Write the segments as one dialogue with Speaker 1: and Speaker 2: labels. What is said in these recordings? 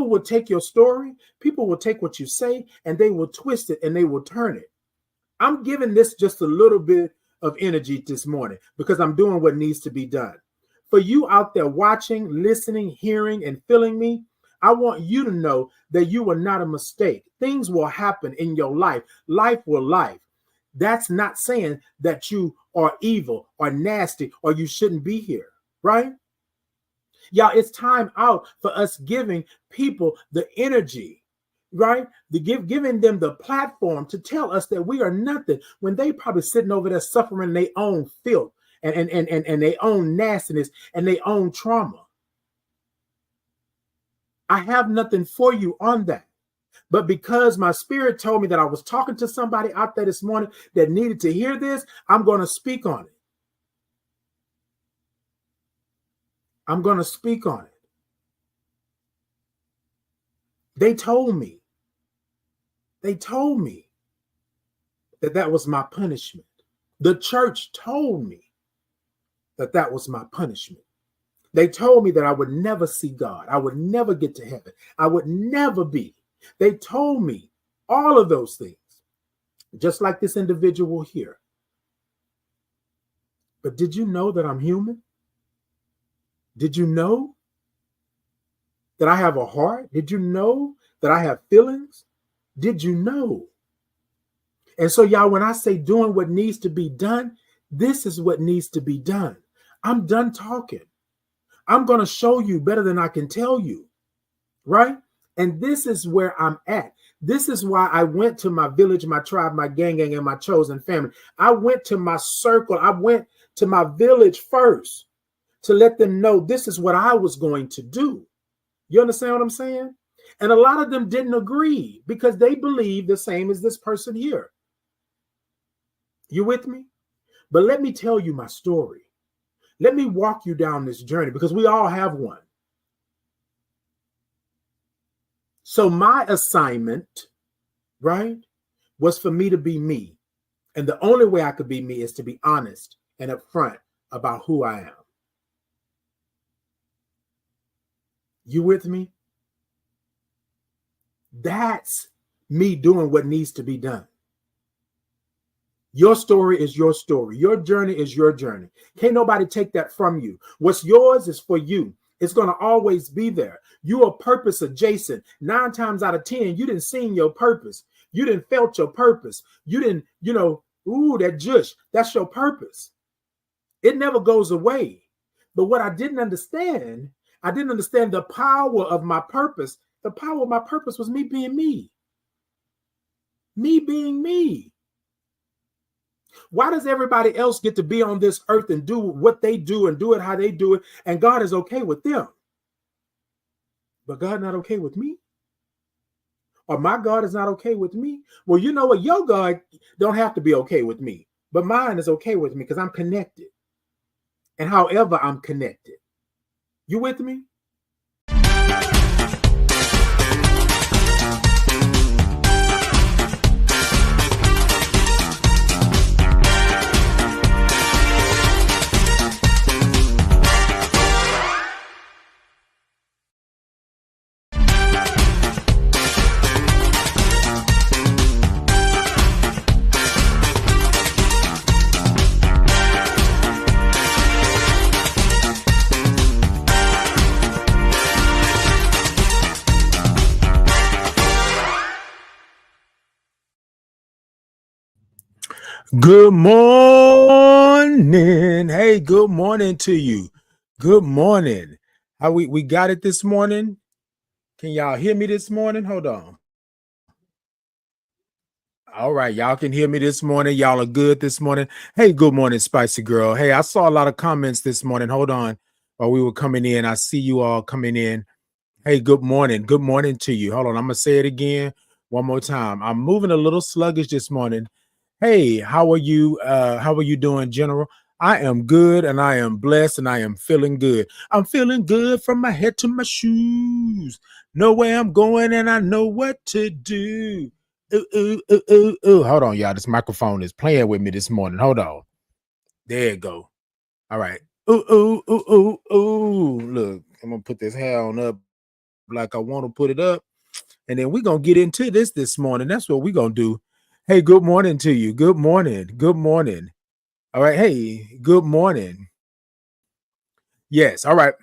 Speaker 1: People will take your story, people will take what you say, and they will twist it and they will turn it. I'm giving this just a little bit of energy this morning because I'm doing what needs to be done. For you out there watching, listening, hearing, and feeling me, I want you to know that you are not a mistake. Things will happen in your life. Life will life. That's not saying that you are evil or nasty or you shouldn't be here, right? Y'all, it's time out for us giving people the energy, right? Giving them the platform to tell us that we are nothing when they probably sitting over there suffering their own filth and their own nastiness and their own trauma. I have nothing for you on that. But because my spirit told me that I was talking to somebody out there this morning that needed to hear this, I'm going to speak on it. I'm going to speak on it. They told me that that was my punishment. The church told me that that was my punishment. They told me that I would never see God. I would never get to heaven. I would never be. They told me all of those things, just like this individual here. But did you know that I'm human? Did you know that I have a heart? Did you know that I have feelings? Did you know? And so, y'all, when I say doing what needs to be done, this is what needs to be done. I'm done talking. I'm going to show you better than I can tell you, right? And this is where I'm at. This is why I went to my village, my tribe, my gang, and my chosen family. I went to my circle. I went to my village first to let them know this is what I was going to do. You understand what I'm saying? And a lot of them didn't agree because they believe the same as this person here. You with me? But let me tell you my story. Let me walk you down this journey because we all have one. So my assignment, right, was for me to be me. And the only way I could be me is to be honest and upfront about who I am. You with me? That's me doing what needs to be done. Your story is your story. Your journey is your journey. Can't nobody take that from you. What's yours is for you. It's going to always be there. You are purpose adjacent. 9 times out of 10, you didn't see your purpose. You didn't felt your purpose. You didn't, that jush, that's your purpose. It never goes away. But what I didn't understand the power of my purpose. The power of my purpose was me being me. Me being me. Why does everybody else get to be on this earth and do what they do and do it how they do it, and God is okay with them? But God not okay with me? Or my God is not okay with me? Well, you know what? Your God don't have to be okay with me, but mine is okay with me because I'm connected. And however I'm connected. You with me? Good morning. Hey, good morning to you. Good morning. How we got it this morning? Can y'all hear me this morning? Hold on. All right, y'all can hear me this morning. Y'all are good this morning. Hey, good morning, Spicy Girl. Hey, I saw a lot of comments this morning. Hold on. While we were coming in, I see you all coming in. Hey, good morning. Good morning to you. Hold on. I'm going to say it again one more time. I'm moving a little sluggish this morning. Hey, how are you? How are you doing, General? I am good and I am blessed and I am feeling good. I'm feeling good from my head to my shoes. Know where I'm going and I know what to do. Ooh, ooh, ooh, ooh, ooh. Hold on, y'all. This microphone is playing with me this morning. Hold on. There you go. All right. Ooh, ooh, ooh, ooh, ooh. Look, I'm going to put this hair on up. like I want to put it up. And then we're going to get into this morning. That's what we're going to do. Hey, good morning to you. Good morning. Good morning. All right. Hey, good morning. Yes. All right.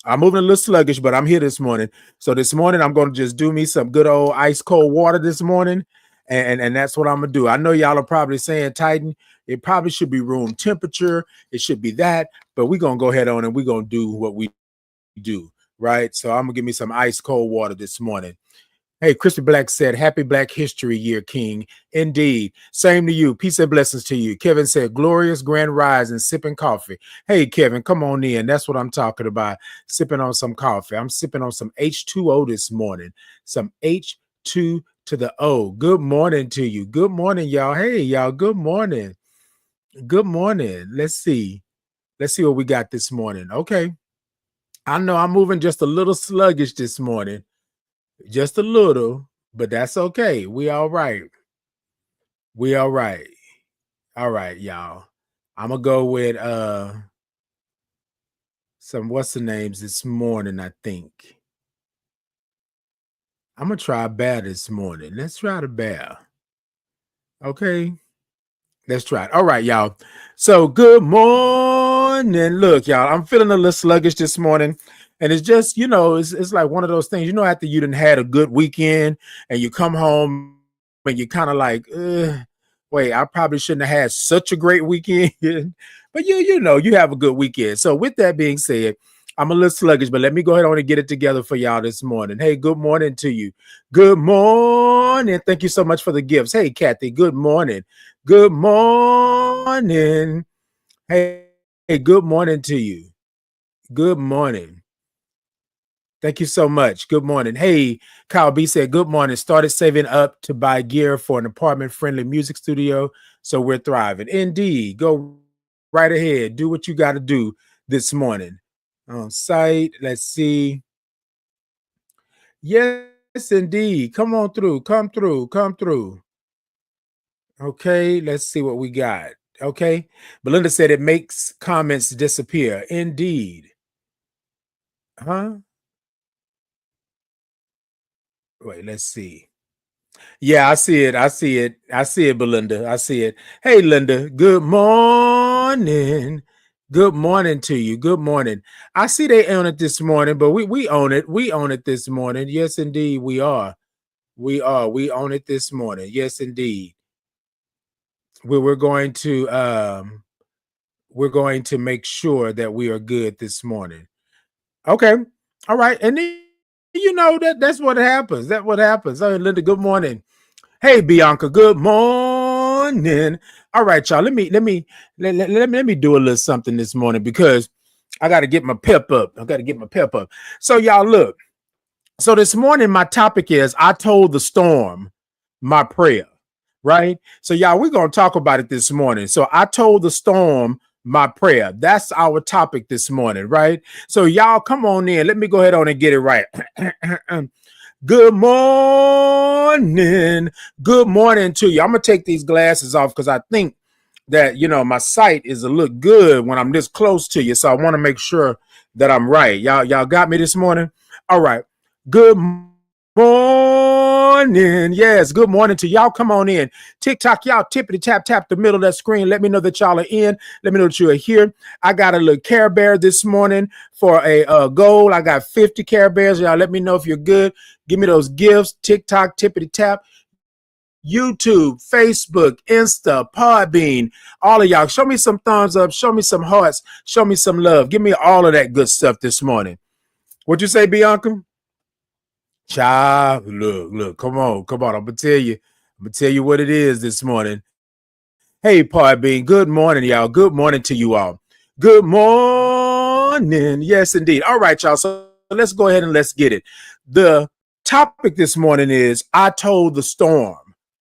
Speaker 1: I'm moving a little sluggish, but I'm here this morning. So this morning, I'm going to just do me some good old ice cold water this morning. And that's what I'm going to do. I know y'all are probably saying, Titan, it probably should be room temperature. It should be that. But we're going to go ahead on and we're going to do what we do. Right. So I'm going to give me some ice cold water this morning. Hey, Crispy Black said, Happy Black History Year, King. Indeed. Same to you. Peace and blessings to you. Kevin said, glorious grand rise and sipping coffee. Hey, Kevin, come on in. That's what I'm talking about. Sipping on some coffee. I'm sipping on some H2O this morning. Some H2 to the O. Good morning to you. Good morning, y'all. Hey, y'all. Good morning. Good morning. Let's see. Let's see what we got this morning. Okay. I know I'm moving just a little sluggish this morning. Just a little, but that's okay. We all right. We all right. All right, y'all. I'm gonna go with some what's the names this morning, I think. I'm gonna try bear this morning. Let's try the bear. Okay. Let's try it. All right, y'all. So good morning. Look, y'all, I'm feeling a little sluggish this morning. And it's just, it's like one of those things, after you done had a good weekend and you come home and you're kind of like, wait, I probably shouldn't have had such a great weekend. But you have a good weekend. So with that being said, I'm a little sluggish, but let me go ahead on and get it together for y'all this morning. Hey, good morning to you. Good morning. Thank you so much for the gifts. Hey, Kathy, good morning. Good morning. Hey, good morning to you. Good morning. Thank you so much. Good morning. Hey, Kyle B said, good morning. Started saving up to buy gear for an apartment-friendly music studio, so we're thriving. Indeed. Go right ahead. Do what you got to do this morning. On site, let's see. Yes, indeed. Come on through. Come through. Come through. Okay, let's see what we got. Okay. Belinda said it makes comments disappear. Indeed. Huh? Wait, let's see. Yeah, I see it. I see it. I see it, Belinda. I see it. Hey, Linda. Good morning. Good morning to you. Good morning. I see they own it this morning, but we own it. We own it this morning. Yes, indeed, we are. We are. We own it this morning. Yes, indeed. We're going to make sure that we are good this morning. Okay. All right. And then, that's what happens. That's what happens. Oh, Linda, good morning. Hey, Bianca, good morning. All right, y'all. Let me do a little something this morning because I got to get my pep up. So, y'all, look. So this morning, my topic is I told the storm my prayer, right? So, y'all, we're going to talk about it this morning. So I told the storm my prayer. That's our topic this morning, right? So, y'all, come on in. Let me go ahead on and get it right. Good morning. Good morning to you. I'm going to take these glasses off because I think that, my sight is a look good when I'm this close to you. So I want to make sure that I'm right. Y'all got me this morning? All right. Good morning. Yes, good morning to y'all. Come on in. TikTok, y'all tippity tap the middle of that screen. Let me know that y'all are in. Let me know that you are here. I got a little Care Bear this morning for a goal. I got 50 Care Bears. Y'all let me know if you're good. Give me those gifts. TikTok, tippity tap. YouTube, Facebook, Insta, Podbean, all of y'all. Show me some thumbs up. Show me some hearts. Show me some love. Give me all of that good stuff this morning. What'd you say, Bianca? Child, look, come on. I'm gonna tell you what it is this morning. Hey, Podbean, good morning, y'all. Good morning to you all. Good morning. Yes, indeed. All right, y'all. So let's go ahead and let's get it. The topic this morning is I told the storm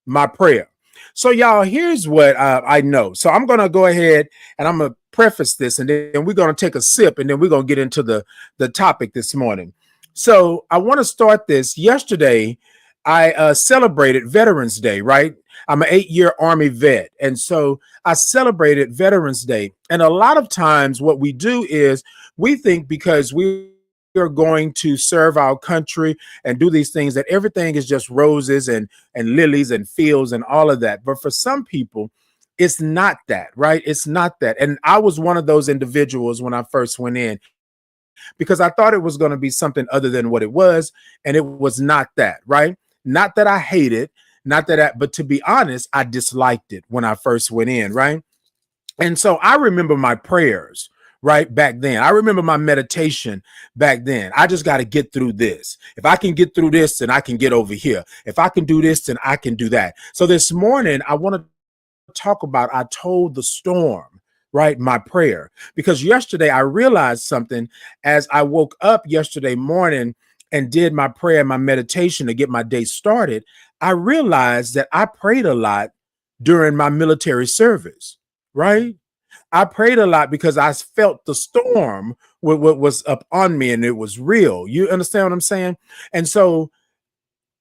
Speaker 1: my prayer. So, y'all, here's what I know. So I'm gonna go ahead and I'm gonna preface this, and then we're gonna take a sip, and then we're gonna get into the topic this morning. So I want to start this. Yesterday, I celebrated Veterans Day, right? I'm an 8-year Army vet. And so I celebrated Veterans Day. And a lot of times what we do is we think because we are going to serve our country and do these things, that everything is just roses and lilies and fields and all of that. But for some people, it's not that, right? It's not that. And I was one of those individuals when I first went in, because I thought it was going to be something other than what it was. And it was not that, right? Not that I hate it, not that but to be honest, I disliked it when I first went in, right? And so I remember my prayers right back then. I remember my meditation back then. I just got to get through this. If I can get through this, then I can get over here. If I can do this, then I can do that. So this morning, I want to talk about, I told the storm, right? My prayer, because yesterday I realized something as I woke up yesterday morning and did my prayer and my meditation to get my day started. I realized that I prayed a lot during my military service, right? I prayed a lot because I felt the storm what was up on me, and it was real. You understand what I'm saying? And so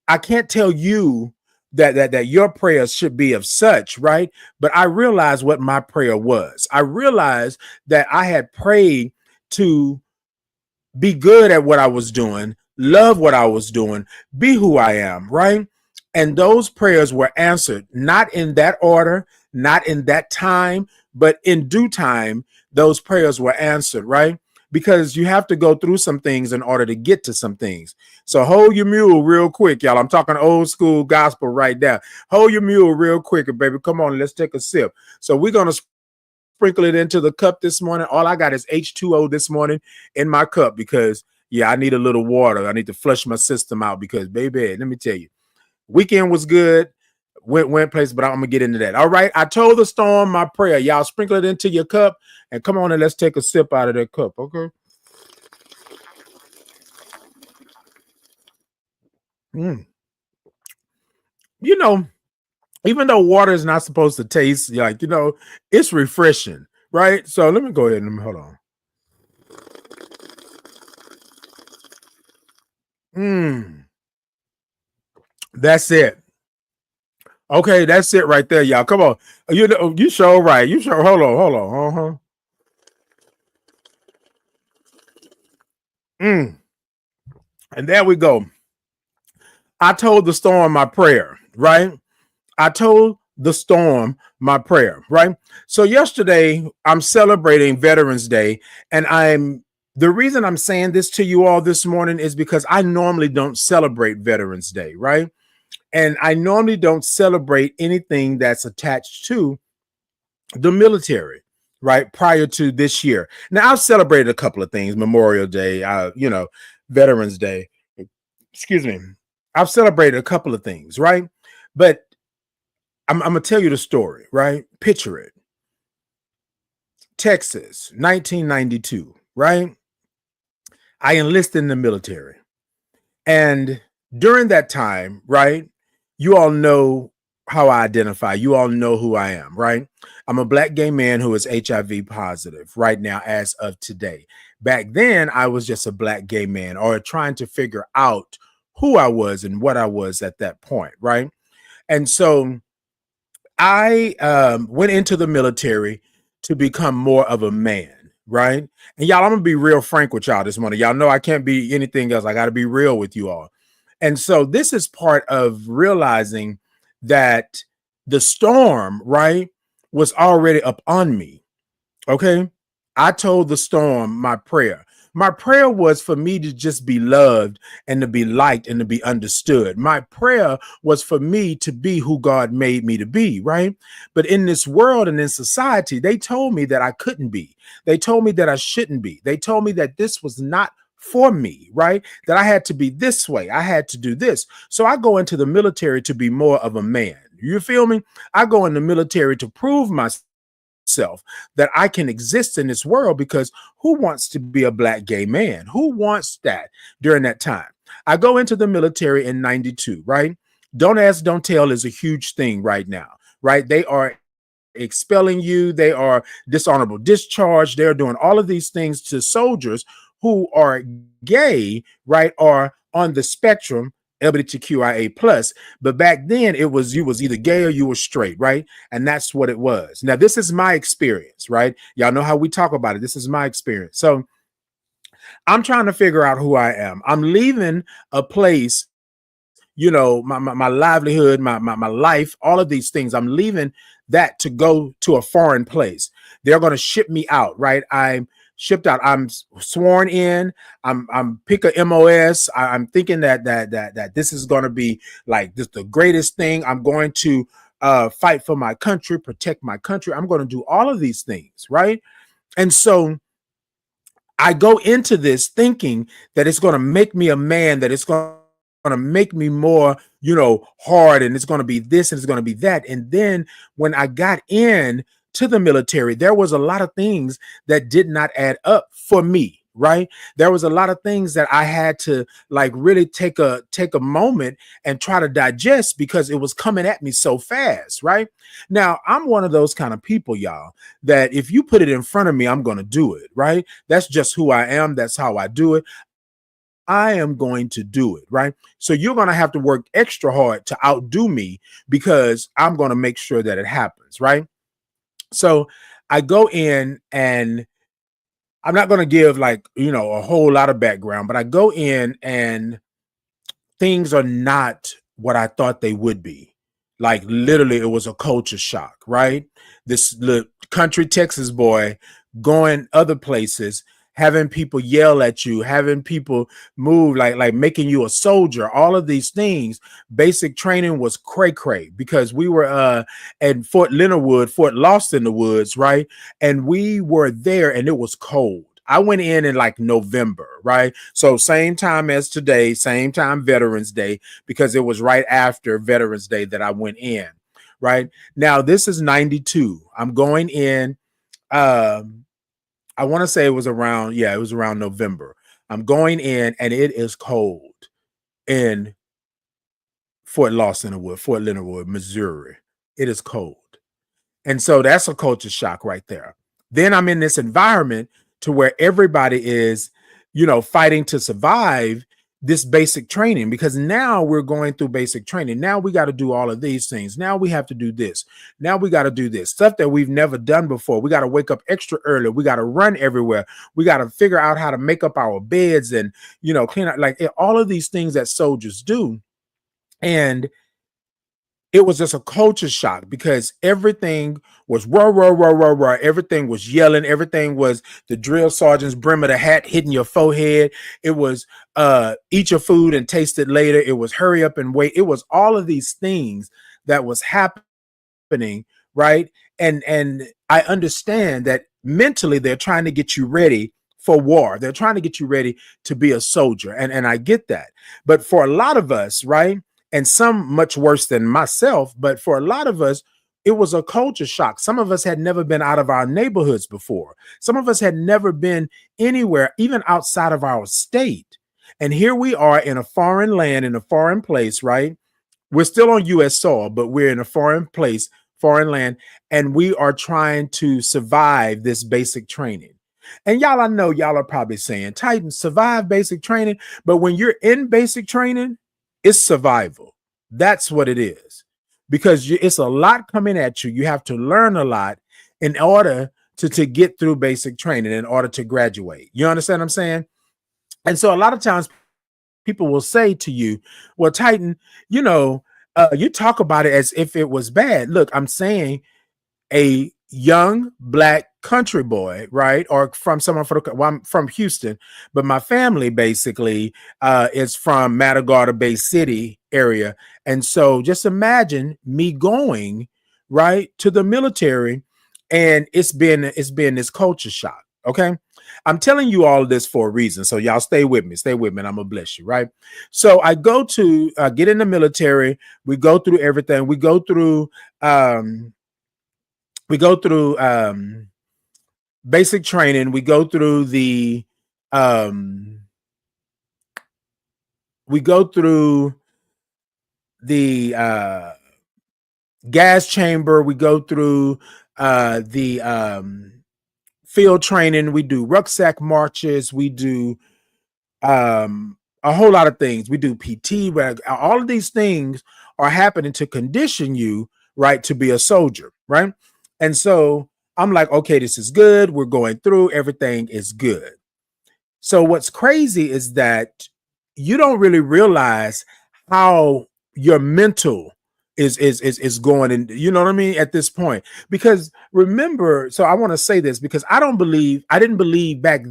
Speaker 1: I can't tell you that your prayers should be of such, right? But I realized what my prayer was. I realized that I had prayed to be good at what I was doing, love what I was doing, be who I am, right? And those prayers were answered, not in that order, not in that time, but in due time, those prayers were answered, right? Because you have to go through some things in order to get to some things. So hold your mule real quick, y'all. I'm talking old school gospel right now. Hold your mule real quick, baby. Come on, let's take a sip. So we're going to sprinkle it into the cup this morning. All I got is H2O this morning in my cup because, yeah, I need a little water. I need to flush my system out because, baby, let me tell you, weekend was good. Went place, but I'm gonna get into that. All right. I told the storm my prayer. Y'all sprinkle it into your cup and come on and let's take a sip out of that cup. Okay. You know, even though water is not supposed to taste like, it's refreshing, right? So let me go ahead and hold on. That's it. Okay, that's it right there, y'all. Come on. You sure right. You sure. Hold on. And there we go. I told the storm my prayer, right? I told the storm my prayer, right? So yesterday I'm celebrating Veterans Day, and the reason I'm saying this to you all this morning is because I normally don't celebrate Veterans Day, right? And I normally don't celebrate anything that's attached to the military, right? Prior to this year. Now I've celebrated a couple of things, Memorial Day, Veterans Day, excuse me. I've celebrated a couple of things, right? But I'm going to tell you the story, right? Picture it. Texas, 1992, right? I enlisted in the military. And during that time, right, you all know how I identify. You all know who I am, right? I'm a Black gay man who is HIV positive right now as of today. Back then, I was just a Black gay man or trying to figure out who I was and what I was at that point, right? And so I went into the military to become more of a man, right? And y'all, I'm going to be real frank with y'all this morning. Y'all know I can't be anything else. I got to be real with you all. And so this is part of realizing that the storm, right, was already up on me. Okay. I told the storm my prayer. My prayer was for me to just be loved and to be liked and to be understood. My prayer was for me to be who God made me to be, right? But in this world and in society, they told me that I couldn't be. They told me that I shouldn't be. They told me that this was not for me, right? That I had to be this way. I had to do this. So I go into the military to be more of a man. You feel me? I go in the military to prove myself that I can exist in this world, because who wants to be a Black gay man? Who wants that during that time? I go into the military in 92, right? Don't ask, don't tell is a huge thing right now, right? They are expelling you. They are dishonorable discharge. They're doing all of these things to soldiers who are gay, right? Or on the spectrum LGBTQIA plus, but back then you was either gay or you were straight, right? And that's what it was. Now, this is my experience, right? Y'all know how we talk about it. This is my experience. So I'm trying to figure out who I am. I'm leaving a place, my livelihood, my life, all of these things. I'm leaving that to go to a foreign place. They're going to ship me out, right? I'm shipped out. I'm sworn in. I'm pick a MOS. I'm thinking that this is going to be like this the greatest thing. I'm going to fight for my country, protect my country. I'm going to do all of these things, right? And so I go into this thinking that it's going to make me a man, that it's going to make me more, hard, and it's going to be this and it's going to be that. And then when I got in to the military, there was a lot of things that did not add up for me, right? There was a lot of things that I had to like really take a moment and try to digest because it was coming at me so fast, right? Now, I'm one of those kind of people, y'all, that if you put it in front of me, I'm going to do it, right? That's just who I am. That's how I do it. I am going to do it, right? So you're going to have to work extra hard to outdo me because I'm going to make sure that it happens, right? So I go in, and I'm not going to give like, a whole lot of background, but I go in and things are not what I thought they would be. Like literally it was a culture shock, right? This little country Texas boy going other places, having people yell at you, having people move, like making you a soldier, all of these things. Basic training was cray because we were at Fort Leonard Wood, Fort Lost in the Woods, right? And we were there and it was cold. I went in like November, right? So same time as today, same time Veterans Day, because it was right after Veterans Day that I went in, right? Now this is 92. I'm going in. I want to say it was around November. I'm going in and it is cold in Fort Leonard Wood, Missouri. It is cold. And so that's a culture shock right there. Then I'm in this environment to where everybody is, fighting to survive this basic training, because now we're going through basic training. Now we got to do all of these things. Now we have to do this. Now we got to do this stuff that we've never done before. We got to wake up extra early. We got to run everywhere. We got to figure out how to make up our beds and, clean up, like all of these things that soldiers do. And it was just a culture shock because everything was raw. Everything was yelling. Everything was the drill sergeant's brim of the hat hitting your forehead. It was eat your food and taste it later. It was hurry up and wait. It was all of these things that was happening, right? And I understand that mentally they're trying to get you ready for war. They're trying to get you ready to be a soldier. And I get that. But for a lot of us, right? And some much worse than myself, but for a lot of us, it was a culture shock. Some of us had never been out of our neighborhoods before. Some of us had never been anywhere, even outside of our state. And here we are in a foreign land, in a foreign place, right? We're still on U.S. soil, but we're in a foreign place, foreign land, and we are trying to survive this basic training. And y'all, I know y'all are probably saying, Titan, survive basic training. But when you're in basic training, it's survival. That's what it is, because it's a lot coming at you. You have to learn a lot in order to get through basic training, in order to graduate. You understand what I'm saying? And so a lot of times people will say to you, well, Titan, you talk about it as if it was bad. Look, I'm saying a young black country boy, right? Or from someone I'm from Houston, but my family basically is from Matagorda Bay City area. And so just imagine me going right to the military, and it's been this culture shock. Okay. I'm telling you all this for a reason. So y'all stay with me, and I'm gonna bless you. Right. So I go to get in the military. We go through everything. We go through basic training. We go through the gas chamber. We go through the field training. We do rucksack marches. We do a whole lot of things. We do PT. All of these things are happening to condition you, right, to be a soldier, right? And so I'm like, okay, this is good. We're going through. Everything is good. So what's crazy is that you don't really realize how your mental is going, and you know what I mean at this point. Because remember, so I want to say this because I didn't believe back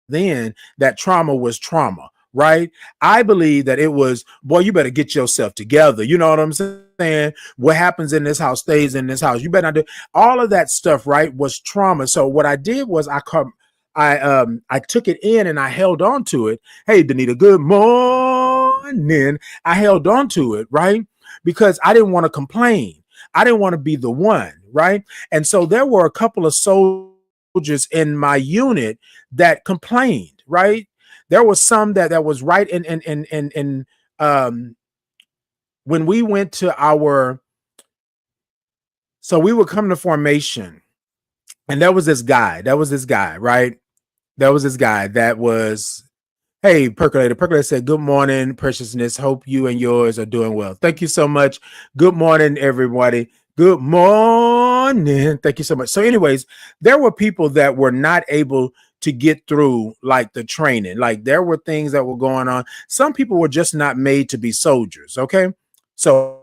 Speaker 1: then that trauma was trauma, right? I believe that it was, boy, you better get yourself together. You know what I'm saying? What happens in this house stays in this house. You better not do all of that stuff, right? Was trauma. So what I did was I took it in and I held on to it. Hey, Danita, good morning. I held on to it, right? Because I didn't want to complain. I didn't want to be the one, right? And so there were a couple of soldiers in my unit that complained, right? There was some that was right in when we went to our, so we would come to formation, and there was this guy, right? There was this guy that was, hey, Percolator. Percolator said, good morning, preciousness. Hope you and yours are doing well. Thank you so much. Good morning, everybody. Good morning. Thank you so much. So anyways, there were people that were not able to get through like the training. Like there were things that were going on. Some people were just not made to be soldiers. Okay. So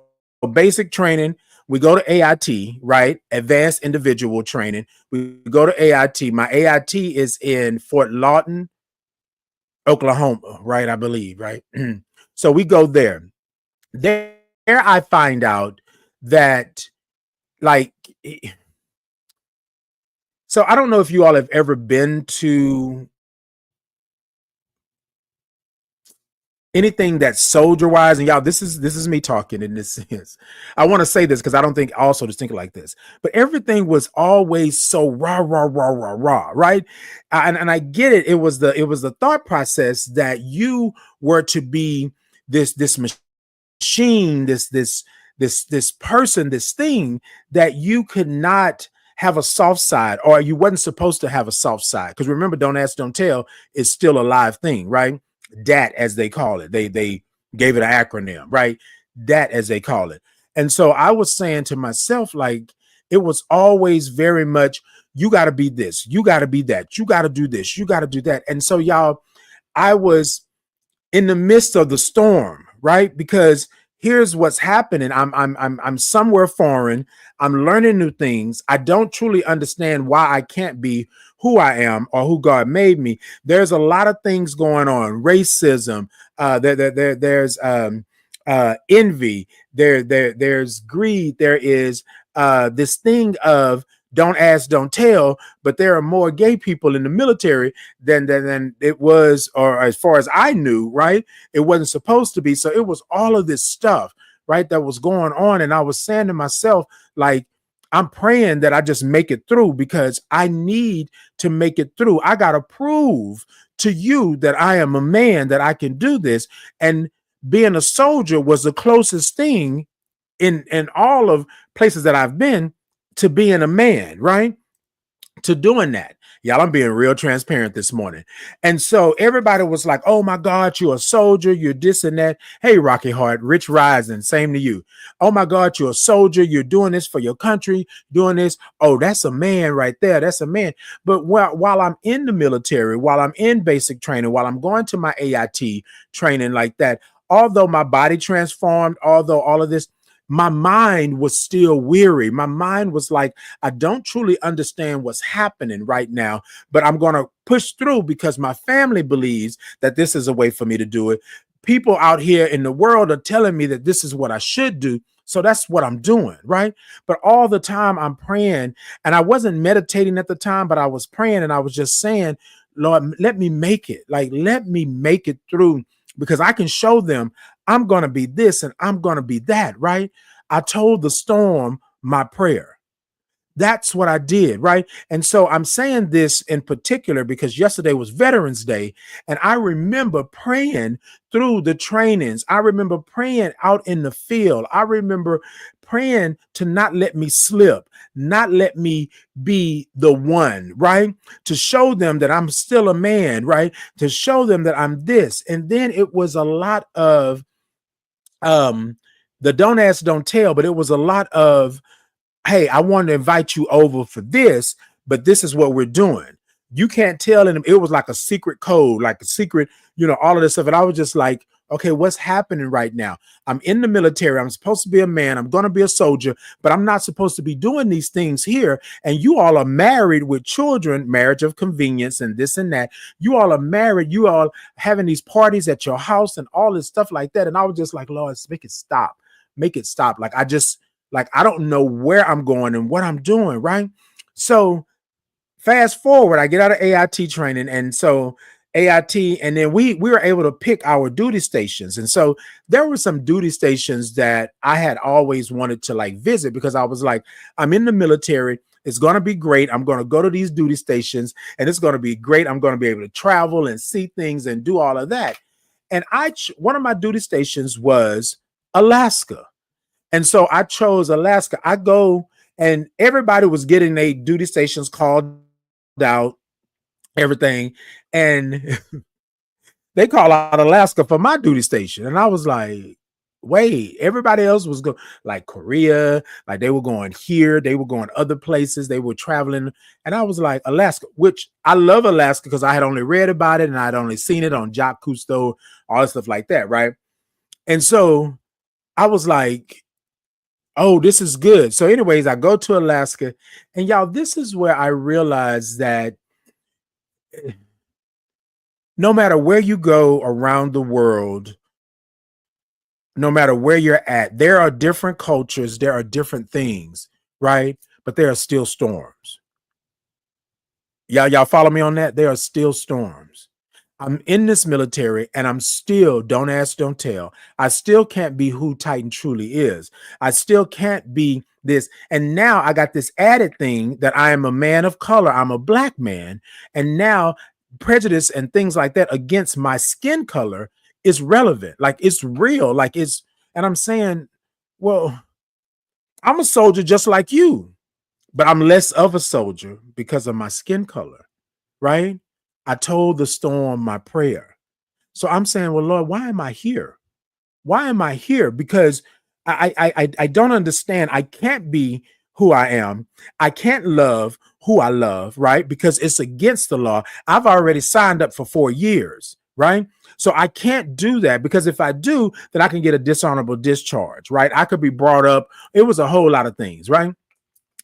Speaker 1: basic training, we go to AIT, right? Advanced individual training. We go to AIT. My AIT is in Fort Lawton, Oklahoma, right? I believe, right? So we go there. There I find out that, like, so I don't know if you all have ever been to anything that's soldier wise, and y'all, this is me talking in this sense. I want to say this because I don't think also just think like this, but everything was always so rah rah rah rah rah, right? And I get it. It was the thought process that you were to be this machine, this person, this thing that you could not have a soft side, or you wasn't supposed to have a soft side. Because remember, don't ask, don't tell is still a live thing, right? DAT, as they call it. They gave it an acronym, right? DAT, as they call it. And so I was saying to myself, like, it was always very much, you got to be this, you got to be that, you got to do this, you got to do that. And so, y'all, I was in the midst of the storm, right? Because here's what's happening. I'm somewhere foreign. I'm learning new things. I don't truly understand why I can't be who I am or who God made me. There's a lot of things going on. Racism. There's envy. There's greed. There is this thing of don't ask, don't tell. But there are more gay people in the military than it was, or as far as I knew, right? It wasn't supposed to be. So it was all of this stuff, right, that was going on. And I was saying to myself, like, I'm praying that I just make it through, because I need to make it through. I got to prove to you that I am a man, that I can do this. And being a soldier was the closest thing in all of places that I've been to being a man, right? To doing that. Y'all, I'm being real transparent this morning. And so everybody was like, oh my God, you're a soldier, you're this and that. Hey, Rocky Heart, Rich Rising, same to you. Oh my God, you're a soldier, you're doing this for your country, doing this. Oh, that's a man right there. That's a man. But while I'm in the military, while I'm in basic training, while I'm going to my AIT training like that, although my body transformed, although all of this, my mind was still weary. My mind was like, I don't truly understand what's happening right now, but I'm going to push through because my family believes that this is a way for me to do it. People out here in the world are telling me that this is what I should do. So that's what I'm doing, right? But all the time I'm praying, and I wasn't meditating at the time, but I was praying, and I was just saying, Lord, let me make it. Like, let me make it through, because I can show them I'm going to be this and I'm going to be that, right? I told the storm my prayer. That's what I did, right? And so I'm saying this in particular because yesterday was Veterans Day, and I remember praying through the trainings. I remember praying out in the field. I remember praying to not let me slip, not let me be the one, right? To show them that I'm still a man, right? To show them that I'm this. And then it was a lot of the don't ask, don't tell, but it was a lot of, hey, I want to invite you over for this, but this is what we're doing. You can't tell in them. It was like a secret code, like a secret, all of this stuff. And I was just like, okay, what's happening right now? I'm in the military. I'm supposed to be a man. I'm going to be a soldier, but I'm not supposed to be doing these things here. And you all are married with children, marriage of convenience and this and that. You all are married. You all having these parties at your house and all this stuff like that. And I was just like, Lord, make it stop. Make it stop. Like, I don't know where I'm going and what I'm doing. Right. So fast forward, I get out of AIT training. And so AIT, and then we were able to pick our duty stations. And so there were some duty stations that I had always wanted to like visit, because I was like, I'm in the military. It's going to be great. I'm going to go to these duty stations and it's going to be great. I'm going to be able to travel and see things and do all of that. And one of my duty stations was Alaska. And so I chose Alaska. I go, and everybody was getting their duty stations called out, everything. And they call out Alaska for my duty station. And I was like, wait, everybody else was going like Korea, like they were going here, they were going other places, they were traveling. And I was like, Alaska, which I love Alaska because I had only read about it and I'd only seen it on Jacques Cousteau, all that stuff like that, right? And so I was like, oh, this is good. So anyways, I go to Alaska, and y'all, this is where I realized that no matter where you go around the world, no matter where you're at, there are different cultures, there are different things, right? But there are still storms. Y'all follow me on that? There are still storms. I'm in this military and I'm still, don't ask, don't tell. I still can't be who Titan truly is. I still can't be this. And now I got this added thing that I am a man of color. I'm a black man. And now prejudice and things like that against my skin color is relevant. Like, it's real. Like, it's, and I'm saying, well, I'm a soldier just like you, but I'm less of a soldier because of my skin color, right? I told the storm my prayer. So I'm saying, well, Lord, why am I here? Why am I here? Because I don't understand. I can't be who I am. I can't love who I love, right? Because it's against the law. I've already signed up for 4 years, right? So I can't do that, because if I do, then I can get a dishonorable discharge, right? I could be brought up. It was a whole lot of things, right?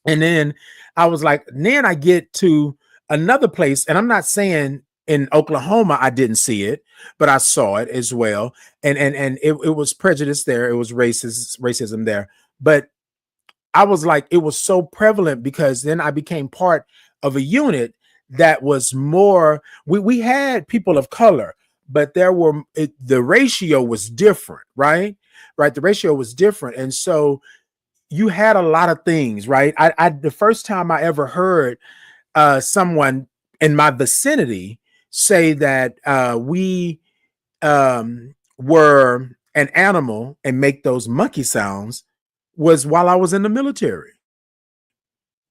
Speaker 1: And then I was like, then I get to another place, and I'm not saying in Oklahoma I didn't see it, but I saw it as well. And it was prejudice there. It was racism there. But I was like, it was so prevalent, because then I became part of a unit that was more, we had people of color, but the ratio was different, right? Right. The ratio was different. And so you had a lot of things, right? The first time I ever heard someone in my vicinity say that we were an animal and make those monkey sounds was while I was in the military.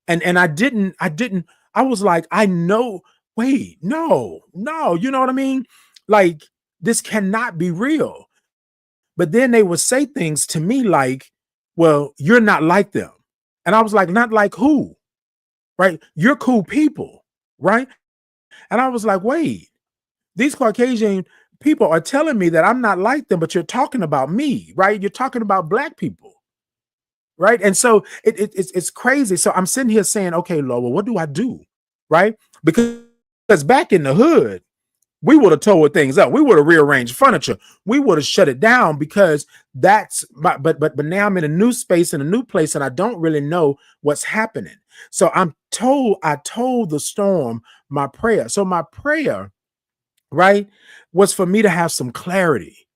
Speaker 1: And I was like, I know, wait, no, you know what I mean? Like, this cannot be real. But then they would say things to me like, well, you're not like them. And I was like, not like who? Right? You're cool people, right? And I was like, wait, these Caucasian people are telling me that I'm not like them, but you're talking about me, right? You're talking about black people, right? And so it's crazy. So I'm sitting here saying, okay, Lord, well, what do I do, right? Because back in the hood, we would have tore things up. We would have rearranged furniture. We would have shut it down, because that's but now I'm in a new space, in a new place, and I don't really know what's happening. So I told the storm my prayer. So my prayer, right, was for me to have some clarity,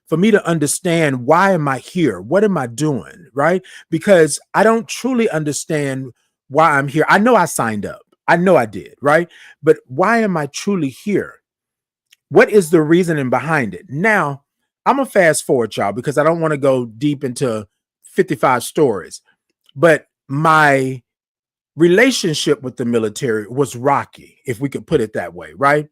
Speaker 1: for me to understand, why am I here? What am I doing? Right? Because I don't truly understand why I'm here. I know I signed up. I know I did, right? But why am I truly here? What is the reasoning behind it? Now, I'm going to fast forward, y'all, because I don't want to go deep into 55 stories. But my relationship with the military was rocky, if we could put it that way, right?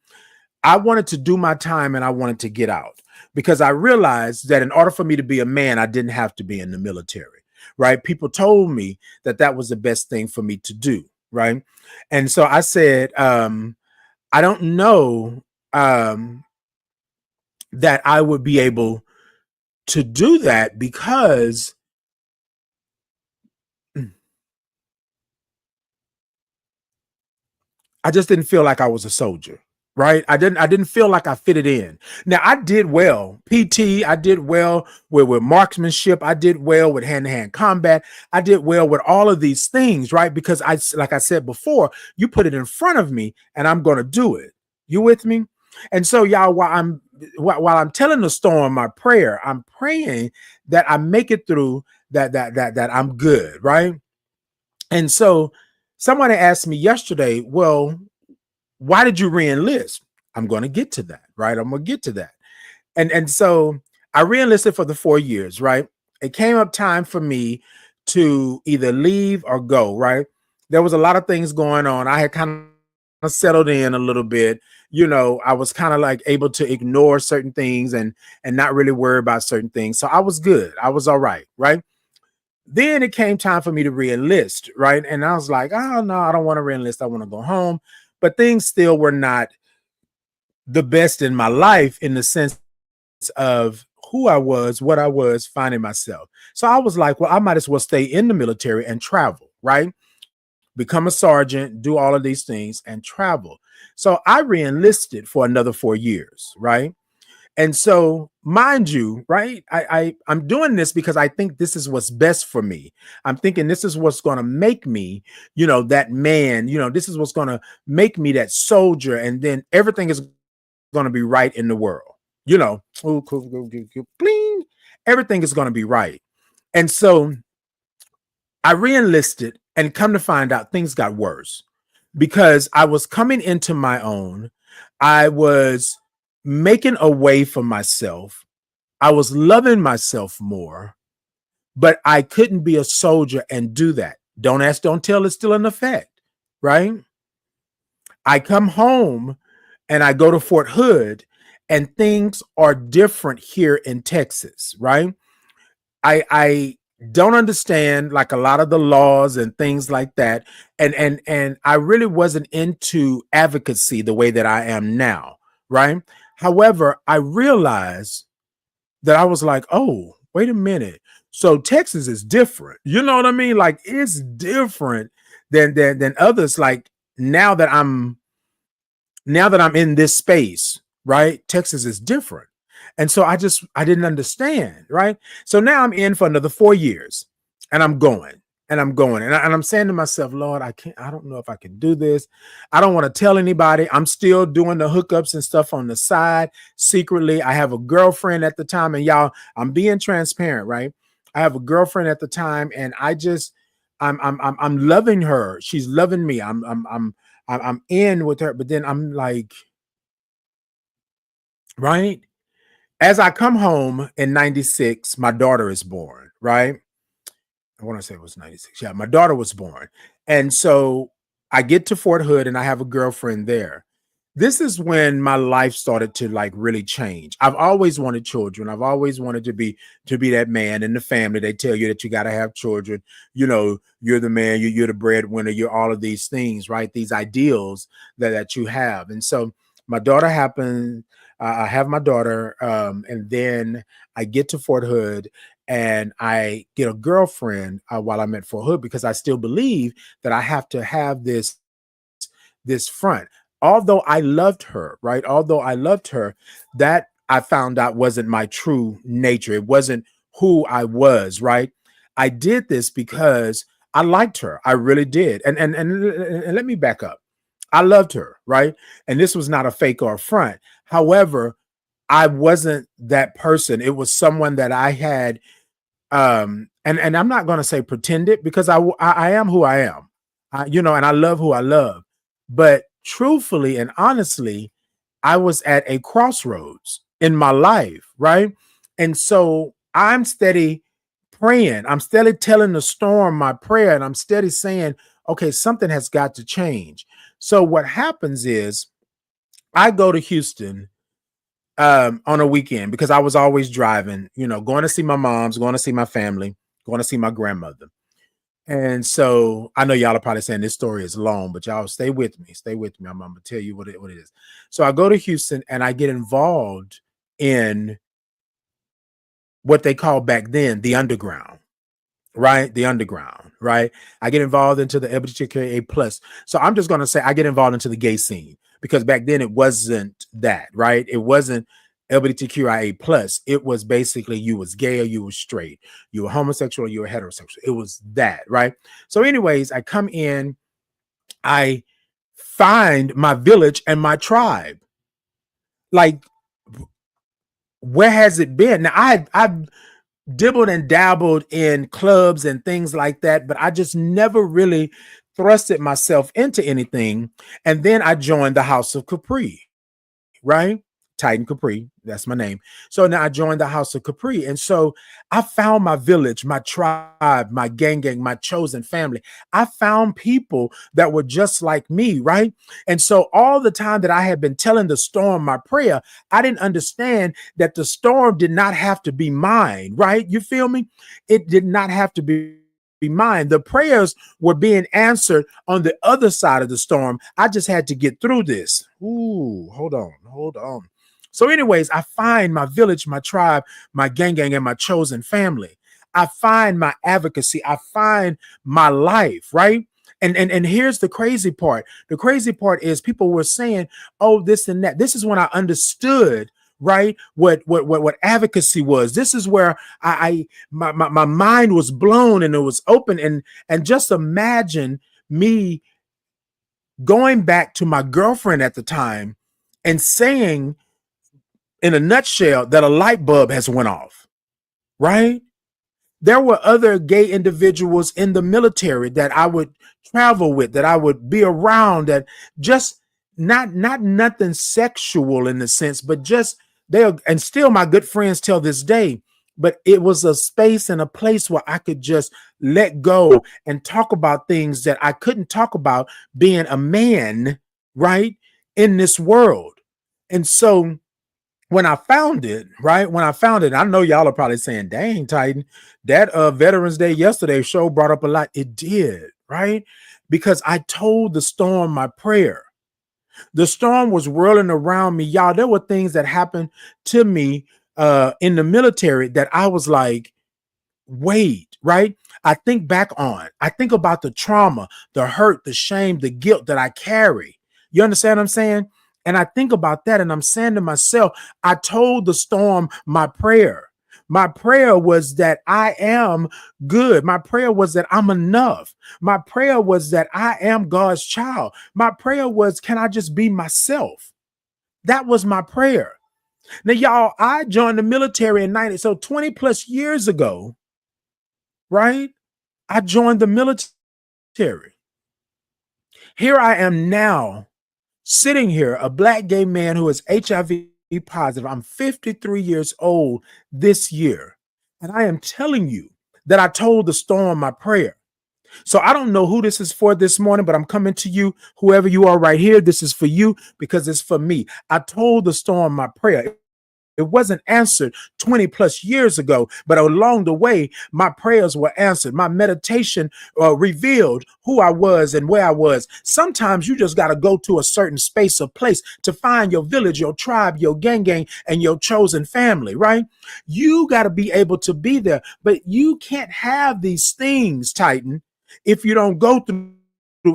Speaker 1: I wanted to do my time and I wanted to get out, because I realized that in order for me to be a man, I didn't have to be in the military, right? People told me that that was the best thing for me to do, right? And so I said, I don't know um, that I would be able to do that because I just didn't feel like I was a soldier, right? I didn't feel like I fitted in. Now I did well. PT, I did well with marksmanship, I did well with hand-to-hand combat, I did well with all of these things, right? Because like I said before, you put it in front of me and I'm gonna do it. You with me? And so y'all, while I'm telling the storm my prayer, I'm praying that I make it through, that I'm good, right? And so somebody asked me yesterday, well, why did you re-enlist? I'm going to get to that, right? I'm going to get to that. And so I re-enlisted for the 4 years, right? It came up time for me to either leave or go, right? There was a lot of things going on. I had kind of settled in a little bit. I was kind of like able to ignore certain things and not really worry about certain things. So I was good. I was all right, right? Then it came time for me to re-enlist, right? And I was like, oh no, I don't want to re-enlist. I want to go home. But things still were not the best in my life in the sense of who I was, what I was, finding myself. So I was like, well, I might as well stay in the military and travel, right? Become a sergeant, do all of these things and travel. So I re-enlisted for another 4 years, right? And so, mind you, right, I'm doing this because I think this is what's best for me. I'm thinking this is what's going to make me, that man, this is what's going to make me that soldier. And then everything is going to be right in the world, bling, everything is going to be right. And so I re-enlisted and come to find out things got worse because I was coming into my own. I was making a way for myself. I was loving myself more, but I couldn't be a soldier and do that. Don't ask, don't tell, it's still in effect, right? I come home and I go to Fort Hood and things are different here in Texas, right? I don't understand like a lot of the laws and things like that. And I really wasn't into advocacy the way that I am now, right? However, I realized that I was like, oh, wait a minute. So Texas is different. You know what I mean? Like it's different than others. Like now that I'm in this space, right? Texas is different. And so I didn't understand, right? So now I'm in for another 4 years and I'm going and I'm going and I'm saying to myself, Lord, I don't know if I can do this. I don't want to tell anybody. I'm still doing the hookups and stuff on the side secretly. I have a girlfriend at the time, and y'all, I'm being transparent, right? I have a girlfriend at the time and I'm loving her. She's loving me. I'm in with her, but then I'm like, right? As I come home in 96, my daughter is born, right? I want to say it was 96. Yeah, my daughter was born. And so I get to Fort Hood and I have a girlfriend there. This is when my life started to like really change. I've always wanted children. I've always wanted to be that man in the family. They tell you that you got to have children. You're the man, you're the breadwinner, you're all of these things, right? These ideals that you have. And so my daughter happened. I have my daughter, and then I get to Fort Hood and I get a girlfriend while I'm at Fort Hood because I still believe that I have to have this front. Although I loved her, right? Although I loved her, that I found out wasn't my true nature. It wasn't who I was, right? I did this because I liked her. I really did. And let me back up. I loved her, right? And this was not a fake or a front. However, I wasn't that person. It was someone that I had, and I'm not going to say pretended because I am who I am, and I love who I love. But truthfully and honestly, I was at a crossroads in my life, right? And so I'm steady praying. I'm steady telling the storm my prayer, and I'm steady saying, okay, something has got to change. So what happens is I go to Houston on a weekend because I was always driving, going to see my moms, going to see my family, going to see my grandmother. And so I know y'all are probably saying this story is long, but y'all stay with me. Stay with me. I'm gonna tell you what it is. So I go to Houston and I get involved in what they called back then the underground, right? The underground, right? I get involved into the LGBTQIA plus. So I'm just gonna say I get involved into the gay scene because back then it wasn't that, right? It wasn't LGBTQIA plus. It was basically you was gay or you was straight, you were homosexual or you were heterosexual. It was that, right? So, anyways, I come in, I find my village and my tribe. Like, where has it been? Now, I've dibbled and dabbled in clubs and things like that, but I just never really thrusted myself into anything. And then I joined the House of Capri, right? Titan Capri, that's my name. So now I joined the House of Capri. And so I found my village, my tribe, my gang, my chosen family. I found people that were just like me, right? And so all the time that I had been telling the storm my prayer, I didn't understand that the storm did not have to be mine, right? You feel me? It did not have to be mine. The prayers were being answered on the other side of the storm. I just had to get through this. Ooh, hold on. So, anyways, I find my village, my tribe, my gang, and my chosen family. I find my advocacy. I find my life, right? And here's the crazy part. The crazy part is people were saying, oh, this and that. This is when I understood, right, what advocacy was. This is where my mind was blown and it was open. And just imagine me going back to my girlfriend at the time and saying in a nutshell that a light bulb has went off, right? There were other gay individuals in the military that I would travel with, that I would be around, that just not nothing sexual in the sense, but just and still my good friends till this day. But it was a space and a place where I could just let go and talk about things that I couldn't talk about being a man, right, in this world. And so when I found it, right? When I found it, I know y'all are probably saying, dang, Titan, that Veterans Day yesterday show brought up a lot. It did, right? Because I told the storm my prayer. The storm was whirling around me. Y'all, there were things that happened to me in the military that I was like, wait, right? I think about the trauma, the hurt, the shame, the guilt that I carry. You understand what I'm saying? And I think about that and I'm saying to myself, I told the storm my prayer. My prayer was that I am good. My prayer was that I'm enough. My prayer was that I am God's child. My prayer was, can I just be myself? That was my prayer. Now, y'all, I joined the military in 90, so 20 plus years ago, right? I joined the military. Here I am now, sitting here, a Black gay man who is HIV positive. I'm 53 years old this year. And I am telling you that I told the storm my prayer. So I don't know who this is for this morning, but I'm coming to you, whoever you are right here. This is for you because it's for me. I told the storm my prayer. It wasn't answered 20 plus years ago, but along the way, my prayers were answered. My meditation revealed who I was and where I was. Sometimes you just got to go to a certain space or place to find your village, your tribe, your gang, and your chosen family, right? You got to be able to be there, but you can't have these things, Titan, if you don't go through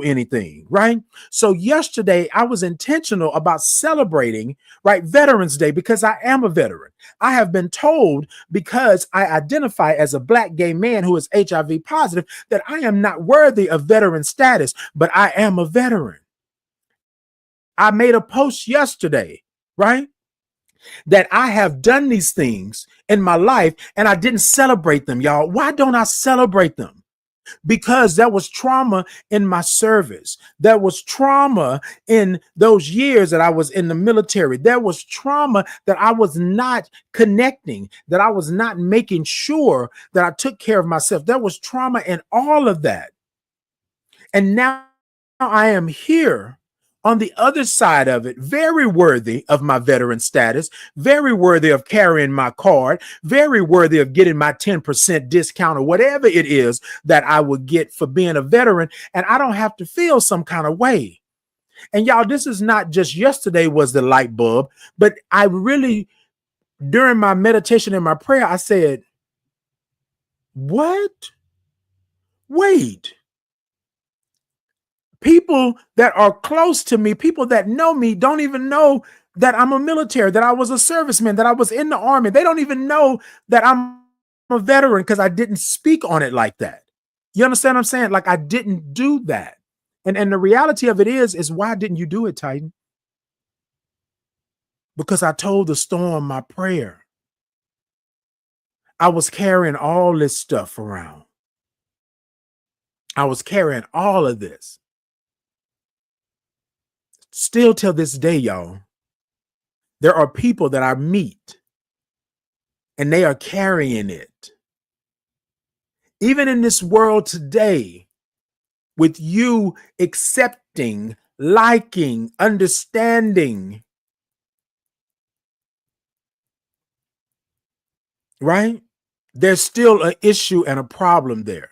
Speaker 1: anything, right? So yesterday I was intentional about celebrating, right, Veterans Day because I am a veteran. I have been told because I identify as a Black gay man who is HIV positive that I am not worthy of veteran status, but I am a veteran. I made a post yesterday, right, that I have done these things in my life and I didn't celebrate them, y'all. Why don't I celebrate them? Because there was trauma in my service. There was trauma in those years that I was in the military. There was trauma that I was not connecting, that I was not making sure that I took care of myself. There was trauma in all of that. And now I am here On the other side of it, very worthy of my veteran status, very worthy of carrying my card, very worthy of getting my 10% discount or whatever it is that I would get for being a veteran. And I don't have to feel some kind of way. And y'all, this is not just yesterday was the light bulb, but I really, during my meditation and my prayer, I said, what? Wait. People that are close to me, people that know me, don't even know that I'm a military, that I was a serviceman, that I was in the army. They don't even know that I'm a veteran because I didn't speak on it like that. You understand what I'm saying? Like I didn't do that. And the reality of it is why didn't you do it, Titan? Because I told the storm my prayer. I was carrying all this stuff around. I was carrying all of this. Still till this day, y'all, there are people that I meet and they are carrying it. Even in this world today, with you accepting, liking, understanding, right? There's still an issue and a problem there.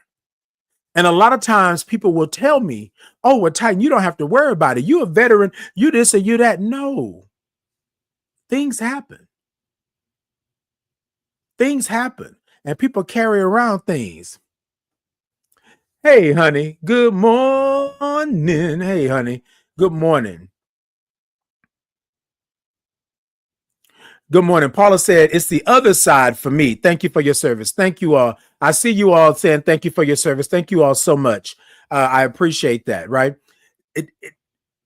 Speaker 1: And a lot of times people will tell me, oh, well, Titan, you don't have to worry about it. You a veteran, you this or you that. No, things happen. Things happen and people carry around things. Hey, honey, good morning. Hey, honey, good morning. Good morning. Paula said, it's the other side for me. Thank you for your service. Thank you all. I see you all saying thank you for your service. Thank you all so much. I appreciate that, right?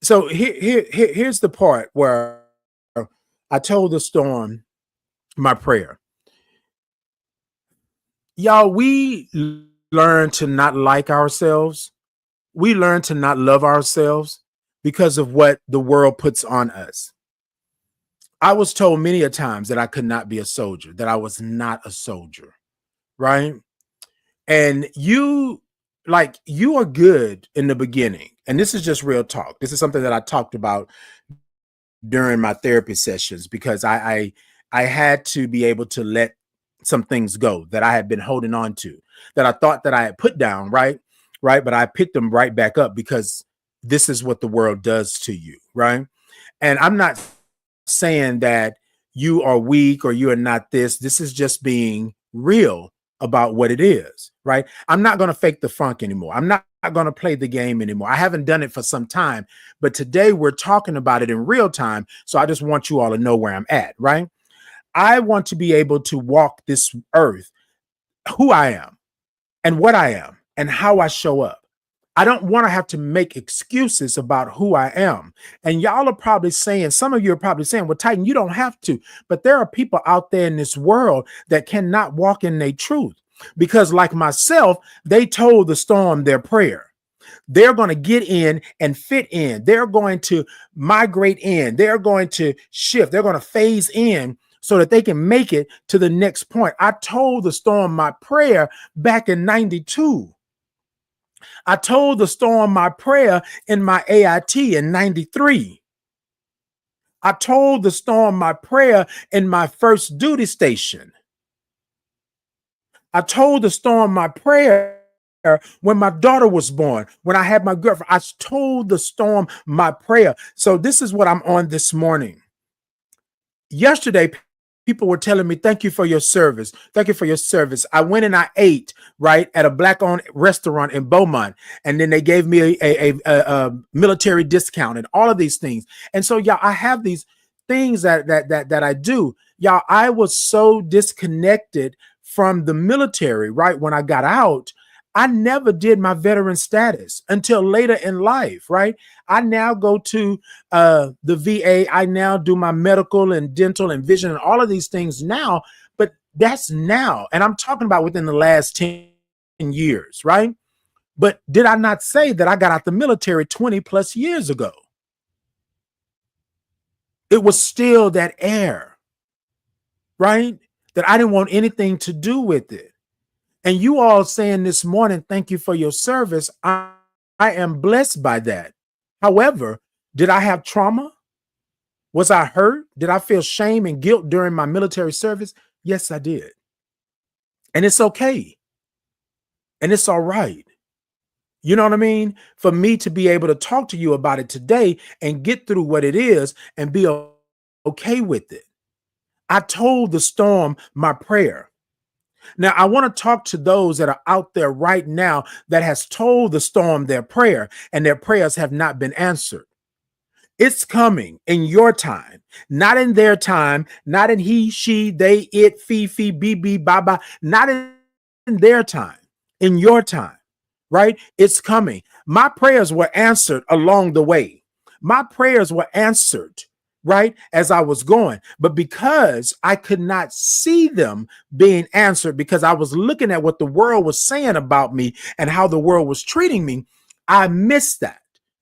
Speaker 1: So here's the part where I told the storm my prayer. Y'all, we learn to not like ourselves. We learn to not love ourselves because of what the world puts on us. I was told many a times that I could not be a soldier, that I was not a soldier, right? And you are good in the beginning. And this is just real talk. This is something that I talked about during my therapy sessions because I had to be able to let some things go that I had been holding on to, that I thought that I had put down, right? But I picked them right back up because this is what the world does to you, right? And I'm not saying that you are weak or you are not this. This is just being real about what it is, right? I'm not going to fake the funk anymore. I'm not going to play the game anymore. I haven't done it for some time, but today we're talking about it in real time. So I just want you all to know where I'm at, right? I want to be able to walk this earth, who I am and what I am and how I show up. I don't want to have to make excuses about who I am. And y'all are probably saying, some of you are probably saying, well, Titan, you don't have to. But there are people out there in this world that cannot walk in their truth because, like myself, they told the storm their prayer. They're going to get in and fit in. They're going to migrate in. They're going to shift. They're going to phase in so that they can make it to the next point. I told the storm my prayer back in 92. I told the storm my prayer in my AIT in 93. I told the storm my prayer in my first duty station. I told the storm my prayer when my daughter was born, when I had my girlfriend. I told the storm my prayer. So this is what I'm on this morning. Yesterday, people were telling me, thank you for your service. Thank you for your service. I went and I ate, right, at a Black-owned restaurant in Beaumont. And then they gave me a military discount and all of these things. And so, y'all, I have these things that I do. Y'all, I was so disconnected from the military, right? When I got out, I never did my veteran status until later in life, right? I now go to the VA. I now do my medical and dental and vision and all of these things now, but that's now. And I'm talking about within the last 10 years, right? But did I not say that I got out the military 20 plus years ago? It was still that air, right? That I didn't want anything to do with it. And you all saying this morning, thank you for your service. I am blessed by that. However, Did I have trauma? Was I hurt? Did I feel shame and guilt during my military service? Yes, I did. And it's okay. And it's all right. You know what I mean? For me to be able to talk to you about it today and get through what it is and be okay with it. I told the storm my prayer. Now, I want to talk to those that are out there right now that has told the storm their prayer and their prayers have not been answered. It's coming in your time, not in their time, not in he, she, they, it, fee, bb, baba, not in their time, in your time, right? It's coming. My prayers were answered along the way. My prayers were answered, right, as I was going. But because I could not see them being answered, because I was looking at what the world was saying about me and how the world was treating me, I missed that.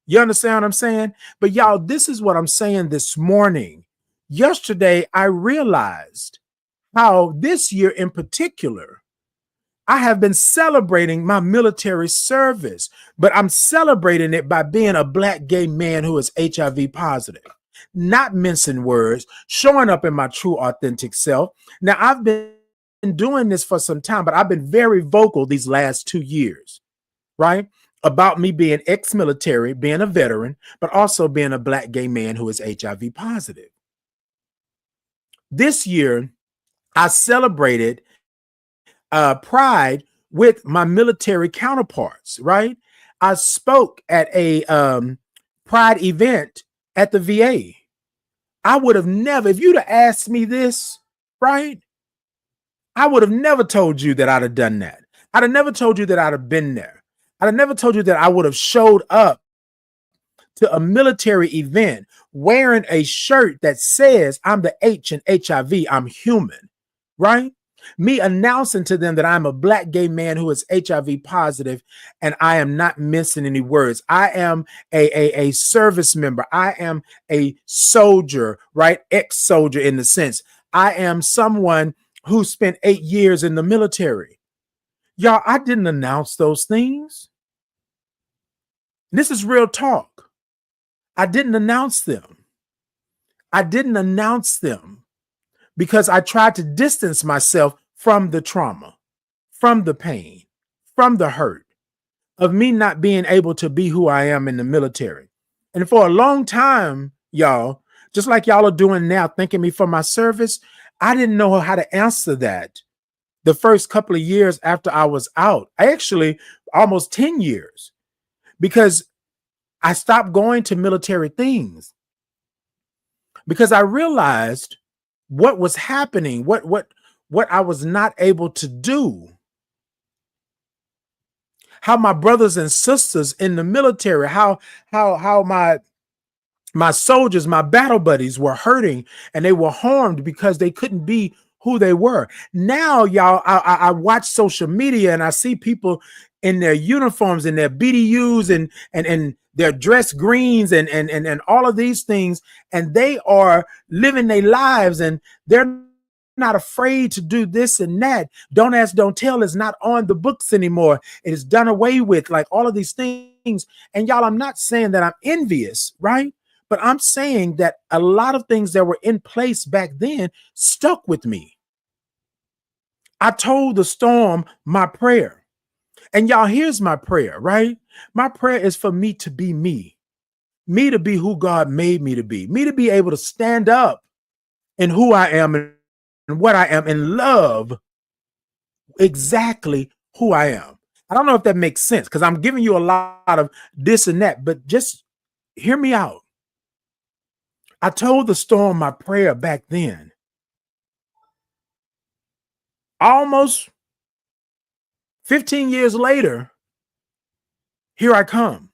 Speaker 1: You understand what I'm saying? But y'all, this is what I'm saying this morning. Yesterday, I realized how this year in particular, I have been celebrating my military service, but I'm celebrating it by being a Black gay man who is HIV positive, not mincing words, showing up in my true authentic self. Now, I've been doing this for some time, but I've been very vocal these last 2 years, right? About me being ex-military, being a veteran, but also being a Black gay man who is HIV positive. This year, I celebrated Pride with my military counterparts, right? I spoke at a Pride event at the VA. I would have never, if you'd have asked me this, right? I would have never told you that I'd have done that. I'd have never told you that I'd have been there. I'd have never told you that I would have showed up to a military event wearing a shirt that says I'm the H in HIV, I'm human, right? Me announcing to them that I'm a Black gay man who is HIV positive, and I am not missing any words. I am a service member. I am a soldier, right? Ex-soldier in the sense. I am someone who spent 8 years in the military. Y'all, I didn't announce those things. This is real talk. I didn't announce them. I didn't announce them because I tried to distance myself from the trauma, from the pain, from the hurt of me not being able to be who I am in the military. And for a long time, y'all, just like y'all are doing now, thanking me for my service, I didn't know how to answer that the first couple of years after I was out. Actually, almost 10 years, because I stopped going to military things because I realized what was happening, what I was not able to do. How my brothers and sisters in the military, how my soldiers, my battle buddies were hurting and they were harmed because they couldn't be who they were. Now, y'all, I watch social media and I see people in their uniforms and their BDUs and their dress greens and all of these things, and they are living their lives and they're not afraid to do this and that. Don't ask, don't tell is not on the books anymore. It is done away with, like all of these things. And y'all, I'm not saying that I'm envious, right? But I'm saying that a lot of things that were in place back then stuck with me. I told the storm my prayer. And y'all, here's my prayer, right? My prayer is for me to be me to be who God made me to be able to stand up in who I am and what I am and love exactly who I am. I don't know if that makes sense because I'm giving you a lot of this and that, but just hear me out. I told the storm my prayer back then. Almost 15 years later, here I come.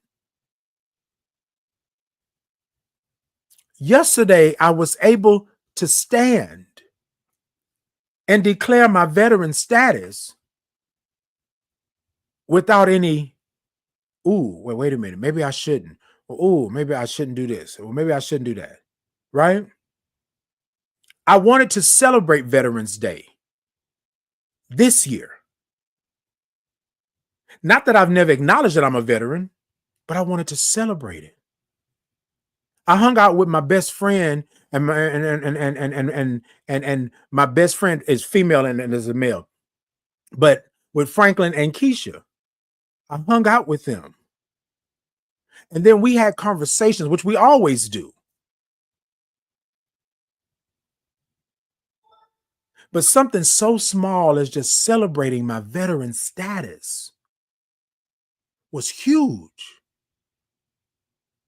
Speaker 1: Yesterday, I was able to stand and declare my veteran status without any, wait a minute, maybe I shouldn't. Maybe I shouldn't do this. Or maybe I shouldn't do that, right? I wanted to celebrate Veterans Day this year. Not that I've never acknowledged that I'm a veteran, but I wanted to celebrate it. I hung out with my best friend, and and my best friend is female and is a male. But with Franklin and Keisha, I hung out with them. And then we had conversations, which we always do. But something so small as just celebrating my veteran status was huge.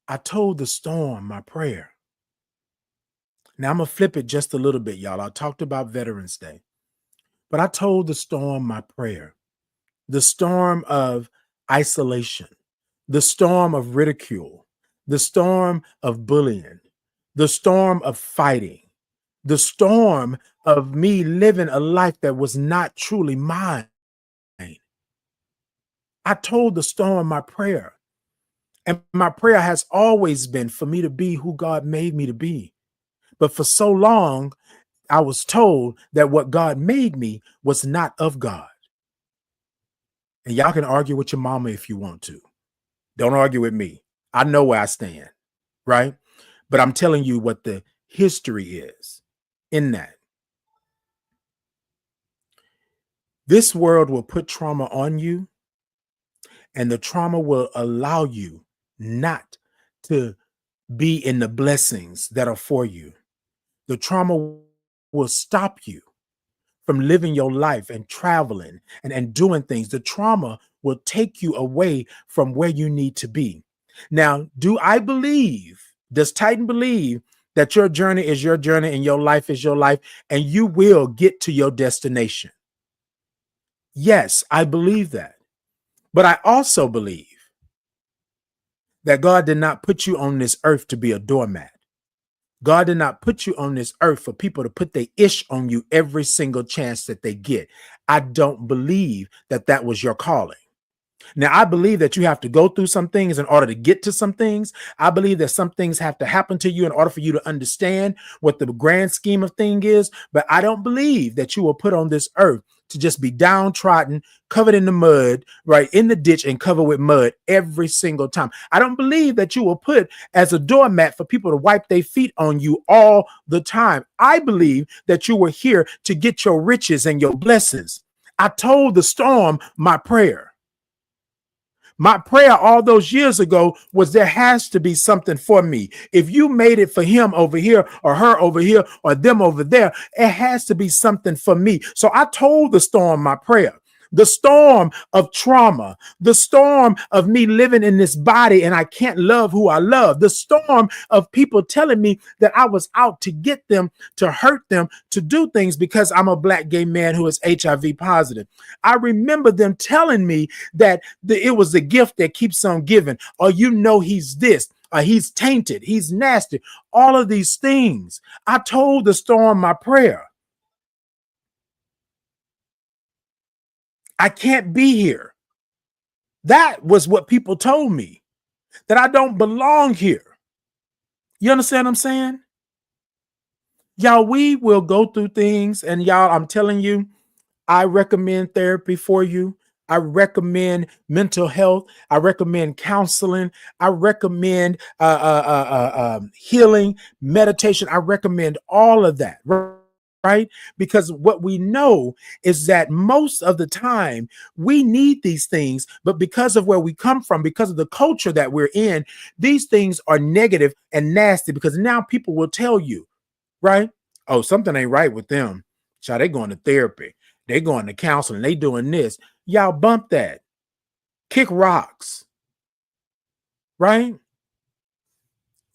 Speaker 1: I told the storm my prayer. Now I'm going to flip it just a little bit, y'all. I talked about Veterans Day, but I told the storm my prayer. The storm of isolation, the storm of ridicule, the storm of bullying, the storm of fighting, the storm of me living a life that was not truly mine. I told the storm my prayer. And my prayer has always been for me to be who God made me to be. But for so long, I was told that what God made me was not of God. And y'all can argue with your mama if you want to. Don't argue with me. I know where I stand, right? But I'm telling you what the history is in that. This world will put trauma on you, and the trauma will allow you not to be in the blessings that are for you. The trauma will stop you from living your life and traveling and doing things. The trauma will take you away from where you need to be. Now, does Titan believe that your journey is your journey and your life is your life and you will get to your destination? Yes, I believe that. But I also believe that God did not put you on this earth to be a doormat. God did not put you on this earth for people to put their ish on you every single chance that they get. I don't believe that that was your calling. Now, I believe that you have to go through some things in order to get to some things. I believe that some things have to happen to you in order for you to understand what the grand scheme of thing is. But I don't believe that you were put on this earth to just be downtrodden, covered in the mud, right in the ditch and covered with mud every single time. I don't believe that you were put as a doormat for people to wipe their feet on you all the time. I believe that you were here to get your riches and your blessings. I told the storm my prayer. My prayer all those years ago was there has to be something for me. If you made it for him over here or her over here or them over there, it has to be something for me. So I told the storm my prayer. The storm of trauma, the storm of me living in this body and I can't love who I love, the storm of people telling me that I was out to get them, to hurt them, to do things because I'm a Black gay man who is HIV positive. I remember them telling me that it was the gift that keeps on giving, or he's this, or he's tainted, he's nasty, all of these things. I told the storm my prayer. I can't be here. That was what people told me, that I don't belong here. You understand what I'm saying? Y'all, we will go through things, and y'all, I'm telling you, I recommend therapy for you. I recommend mental health. I recommend counseling. I recommend healing, meditation. I recommend all of that, right? Because what we know is that most of the time we need these things, but because of where we come from, because of the culture that we're in, these things are negative and nasty because now people will tell you, right? Oh, something ain't right with them. Child, they going to therapy. They going to counseling. They doing this. Y'all bump that. Kick rocks. Right?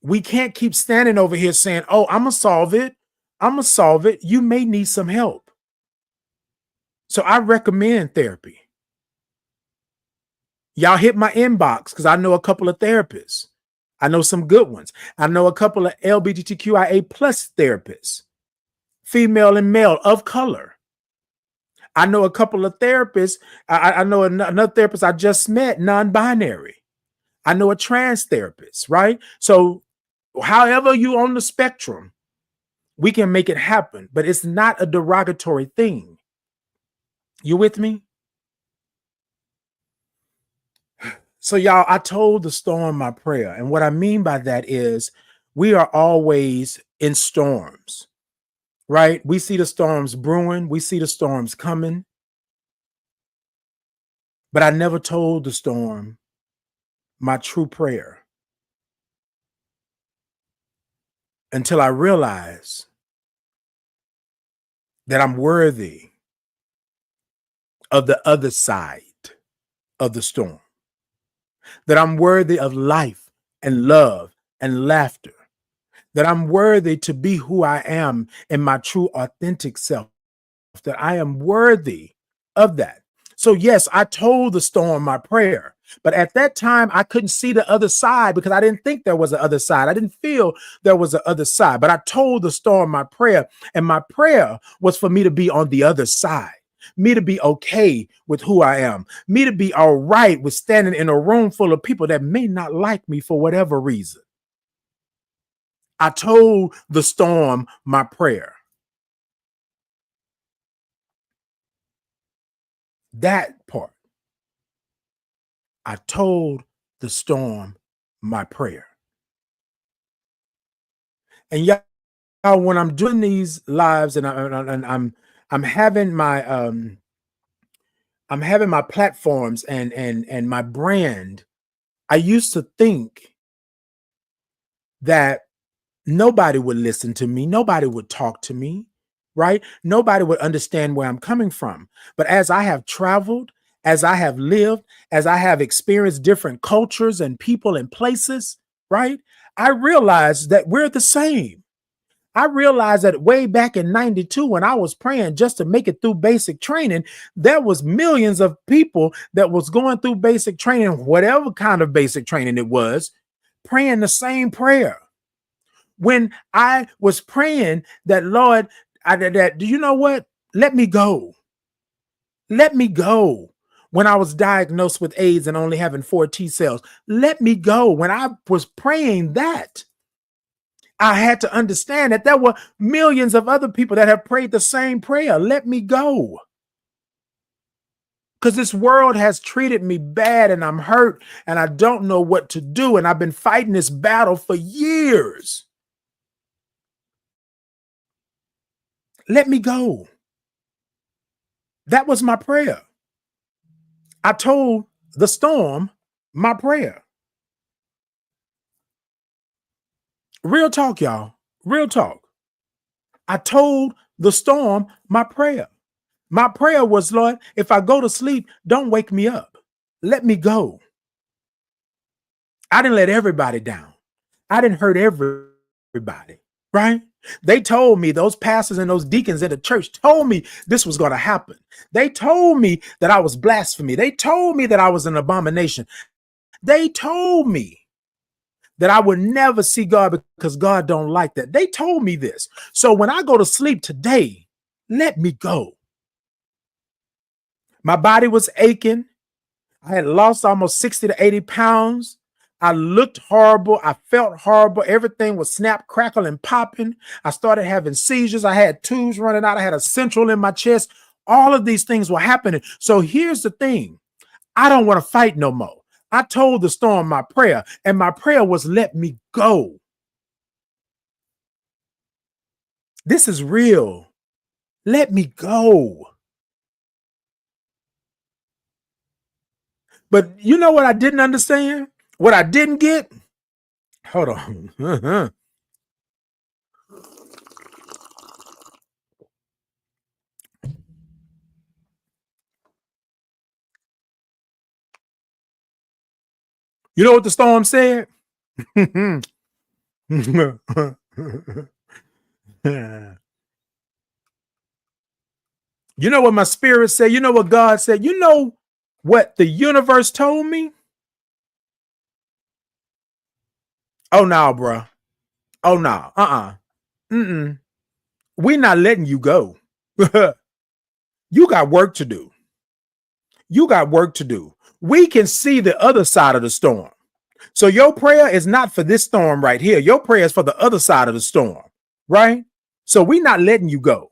Speaker 1: We can't keep standing over here saying, oh, I'm going to solve it. I'm going to solve it. You may need some help. So I recommend therapy. Y'all hit my inbox because I know a couple of therapists. I know some good ones. I know a couple of LGBTQIA plus therapists, female and male of color. I know a couple of therapists. I know another therapist I just met, non-binary. I know a trans therapist, right? So however you on the spectrum, we can make it happen, but it's not a derogatory thing. You with me? So y'all, I told the storm my prayer. And what I mean by that is we are always in storms, right? We see the storms brewing, we see the storms coming, but I never told the storm my true prayer until I realized that I'm worthy of the other side of the storm, that I'm worthy of life and love and laughter, that I'm worthy to be who I am in my true authentic self, that I am worthy of that. So yes, I told the storm my prayer, but at that time I couldn't see the other side because I didn't think there was an other side. I didn't feel there was an other side, but I told the storm my prayer, and my prayer was for me to be on the other side, me to be okay with who I am, me to be all right with standing in a room full of people that may not like me for whatever reason. I told the storm my prayer. That part. I told the storm my prayer. And y'all, when I'm doing these lives and I'm having my platforms and my brand, I used to think that nobody would listen to me, nobody would talk to me, right? Nobody would understand where I'm coming from. But as I have traveled, as I have lived, as I have experienced different cultures and people and places, right? I realized that we're the same. I realized that way back in 92, when I was praying just to make it through basic training, there was millions of people that was going through basic training, whatever kind of basic training it was, praying the same prayer. When I was praying that, Lord, do you know what? Let me go. Let me go. When I was diagnosed with AIDS and only having 4 T cells, let me go. When I was praying that, I had to understand that there were millions of other people that have prayed the same prayer. Let me go. Because this world has treated me bad and I'm hurt and I don't know what to do. And I've been fighting this battle for years. Let me go. That was my prayer. I told the storm my prayer. Real talk, y'all. Real talk. I told the storm my prayer. My prayer was, Lord, if I go to sleep, don't wake me up. Let me go. I didn't let everybody down. I didn't hurt everybody, right? They told me, those pastors and those deacons in the church told me this was going to happen. They told me that I was blasphemy. They told me that I was an abomination. They told me that I would never see God because God don't like that. They told me this. So when I go to sleep today, let me go. My body was aching. I had lost almost 60 to 80 pounds. I looked horrible. I felt horrible. Everything was snap, crackle, and popping. I started having seizures. I had tubes running out. I had a central in my chest. All of these things were happening. So here's the thing. I don't want to fight no more. I told the storm my prayer, and my prayer was, let me go. This is real. Let me go. But you know what I didn't understand? What I didn't get? Hold on. You know what the storm said? You know what my spirit said? You know what God said? You know what the universe told me? Oh, no, bro. Oh, no. Mm-mm. We're not letting you go. You got work to do. You got work to do. We can see the other side of the storm. So your prayer is not for this storm right here. Your prayer is for the other side of the storm, right? So we're not letting you go.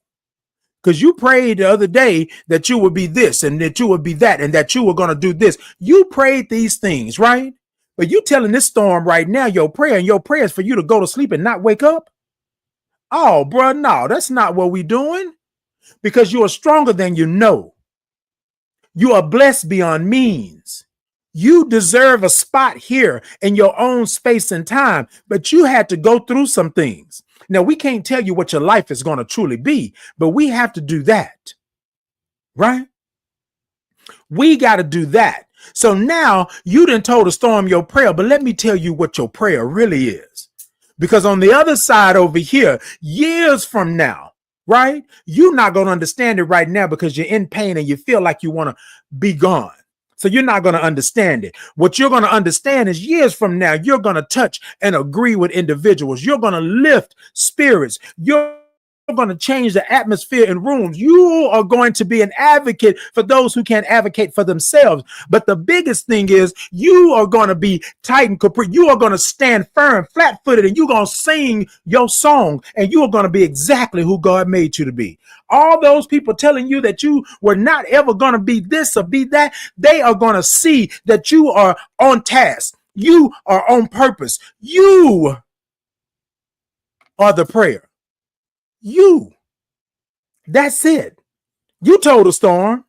Speaker 1: Because you prayed the other day that you would be this and that you would be that and that you were going to do this. You prayed these things, right? But you telling this storm right now, your prayer, and your prayer is for you to go to sleep and not wake up? Oh, bro, no, that's not what we're doing. Because you are stronger than you know. You are blessed beyond means. You deserve a spot here in your own space and time, but you had to go through some things. Now, we can't tell you what your life is going to truly be, but we have to do that, right? We got to do that. So now you done told the storm your prayer, but let me tell you what your prayer really is. Because on the other side over here, years from now, right? You're not going to understand it right now because you're in pain and you feel like you want to be gone. So you're not going to understand it. What you're going to understand is years from now, you're going to touch and agree with individuals. You're going to lift spirits. You're going to change the atmosphere in rooms. You are going to be an advocate for those who can't advocate for themselves. But the biggest thing is you are going to be tight and complete. You are going to stand firm, flat-footed, and you're going to sing your song, and you are going to be exactly who God made you to be. All those people telling you that you were not ever going to be this or be that, they are going to see that you are on task. You are on purpose. You are the prayer. You. That's it. You told the storm.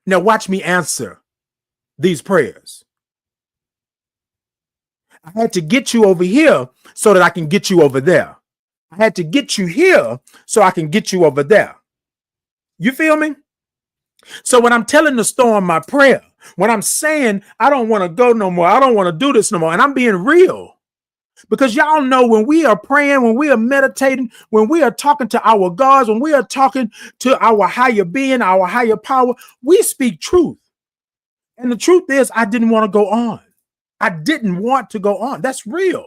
Speaker 1: Now watch me answer these prayers. I had to get you over here so that I can get you over there. I had to get you here so I can get you over there. You feel me? So when I'm telling the storm my prayer, when I'm saying I don't want to go no more, I don't want to do this no more, and I'm being real. Because y'all know when we are praying, when we are meditating, when we are talking to our gods, when we are talking to our higher being, our higher power, we speak truth. And the truth is, I didn't want to go on. I didn't want to go on. That's real.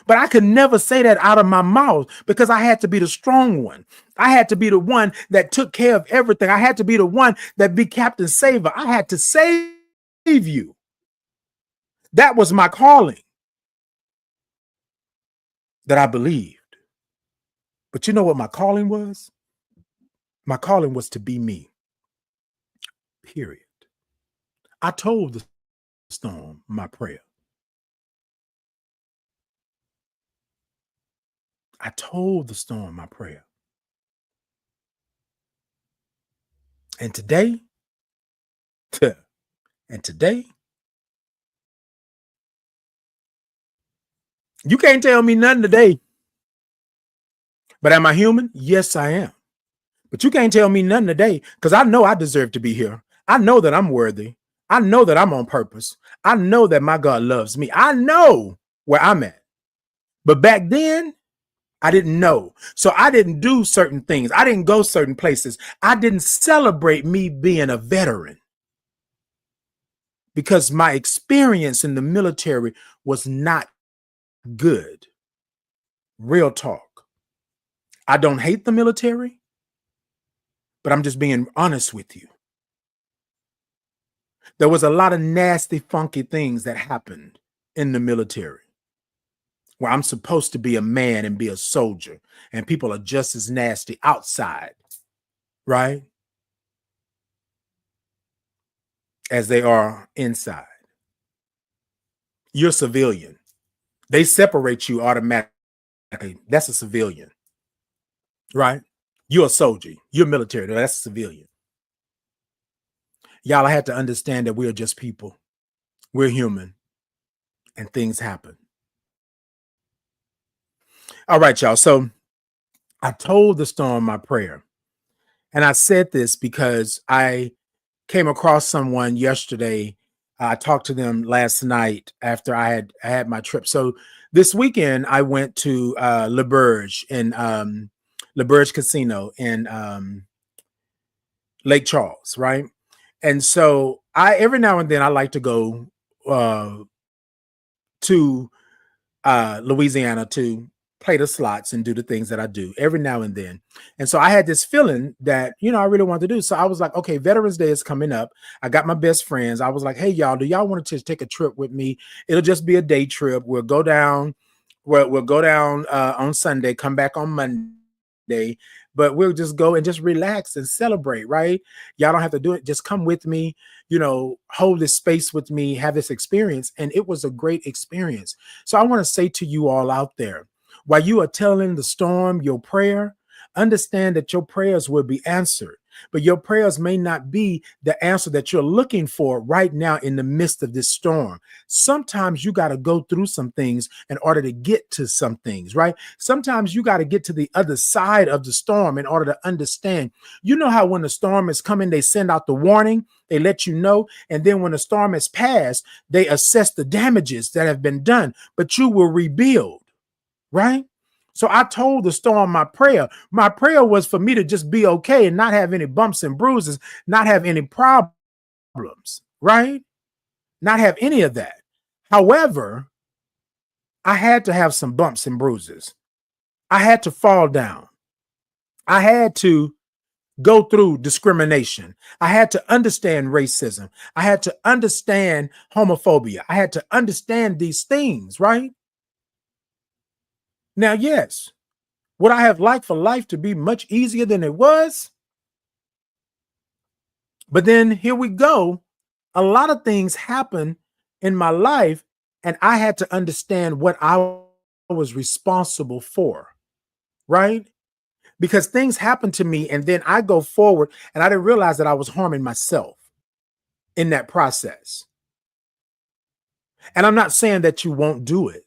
Speaker 1: But I could never say that out of my mouth because I had to be the strong one. I had to be the one that took care of everything. I had to be the one that be Captain Saver. I had to save you. That was my calling that I believed. But you know what my calling was? My calling was to be me. Period. I told the storm my prayer. I told the storm my prayer. And today, you can't tell me nothing today. But am I human? Yes, I am. But you can't tell me nothing today because I know I deserve to be here. I know that I'm worthy. I know that I'm on purpose. I know that my God loves me. I know where I'm at. But back then, I didn't know. So I didn't do certain things. I didn't go certain places. I didn't celebrate me being a veteran because my experience in the military was not good. Real talk. I don't hate the military, but I'm just being honest with you. There was a lot of nasty, funky things that happened in the military where I'm supposed to be a man and be a soldier, and people are just as nasty outside, right? As they are inside. You're a civilian. They separate you automatically. That's a civilian, right? You're a soldier. You're military. That's a civilian. Y'all, I had to understand that we're just people. We're human. And things happen. All right, y'all. So I told the storm my prayer. And I said this because I came across someone yesterday. I talked to them last night after I had my trip. So this weekend, I went to Le Berge in Le Berge Casino in Lake Charles, right? And so every now and then I like to go to Louisiana to play the slots and do the things that I do every now and then. And so I had this feeling that, I really wanted to do. So I was like, okay, Veterans Day is coming up. I got my best friends. I was like, hey, y'all, do y'all want to take a trip with me? It'll just be a day trip. We'll go down on Sunday, come back on Monday. but we'll just go and just relax and celebrate, right? Y'all don't have to do it. Just come with me, hold this space with me, have this experience. And it was a great experience. So I want to say to you all out there, while you are telling the storm your prayer, understand that your prayers will be answered, but your prayers may not be the answer that you're looking for right now in the midst of this storm. Sometimes you got to go through some things in order to get to some things, right? Sometimes you got to get to the other side of the storm in order to understand. You know how when the storm is coming, they send out the warning, they let you know. And then when the storm has passed, they assess the damages that have been done, but you will rebuild, right? So I told the storm my prayer. My prayer was for me to just be okay and not have any bumps and bruises, not have any problems, right? Not have any of that. However, I had to have some bumps and bruises. I had to fall down. I had to go through discrimination. I had to understand racism. I had to understand homophobia. I had to understand these things, right? Now, yes, would I have liked for life to be much easier than it was? But then here we go. A lot of things happen in my life, and I had to understand what I was responsible for, right? Because things happen to me, and then I go forward, and I didn't realize that I was harming myself in that process. And I'm not saying that you won't do it.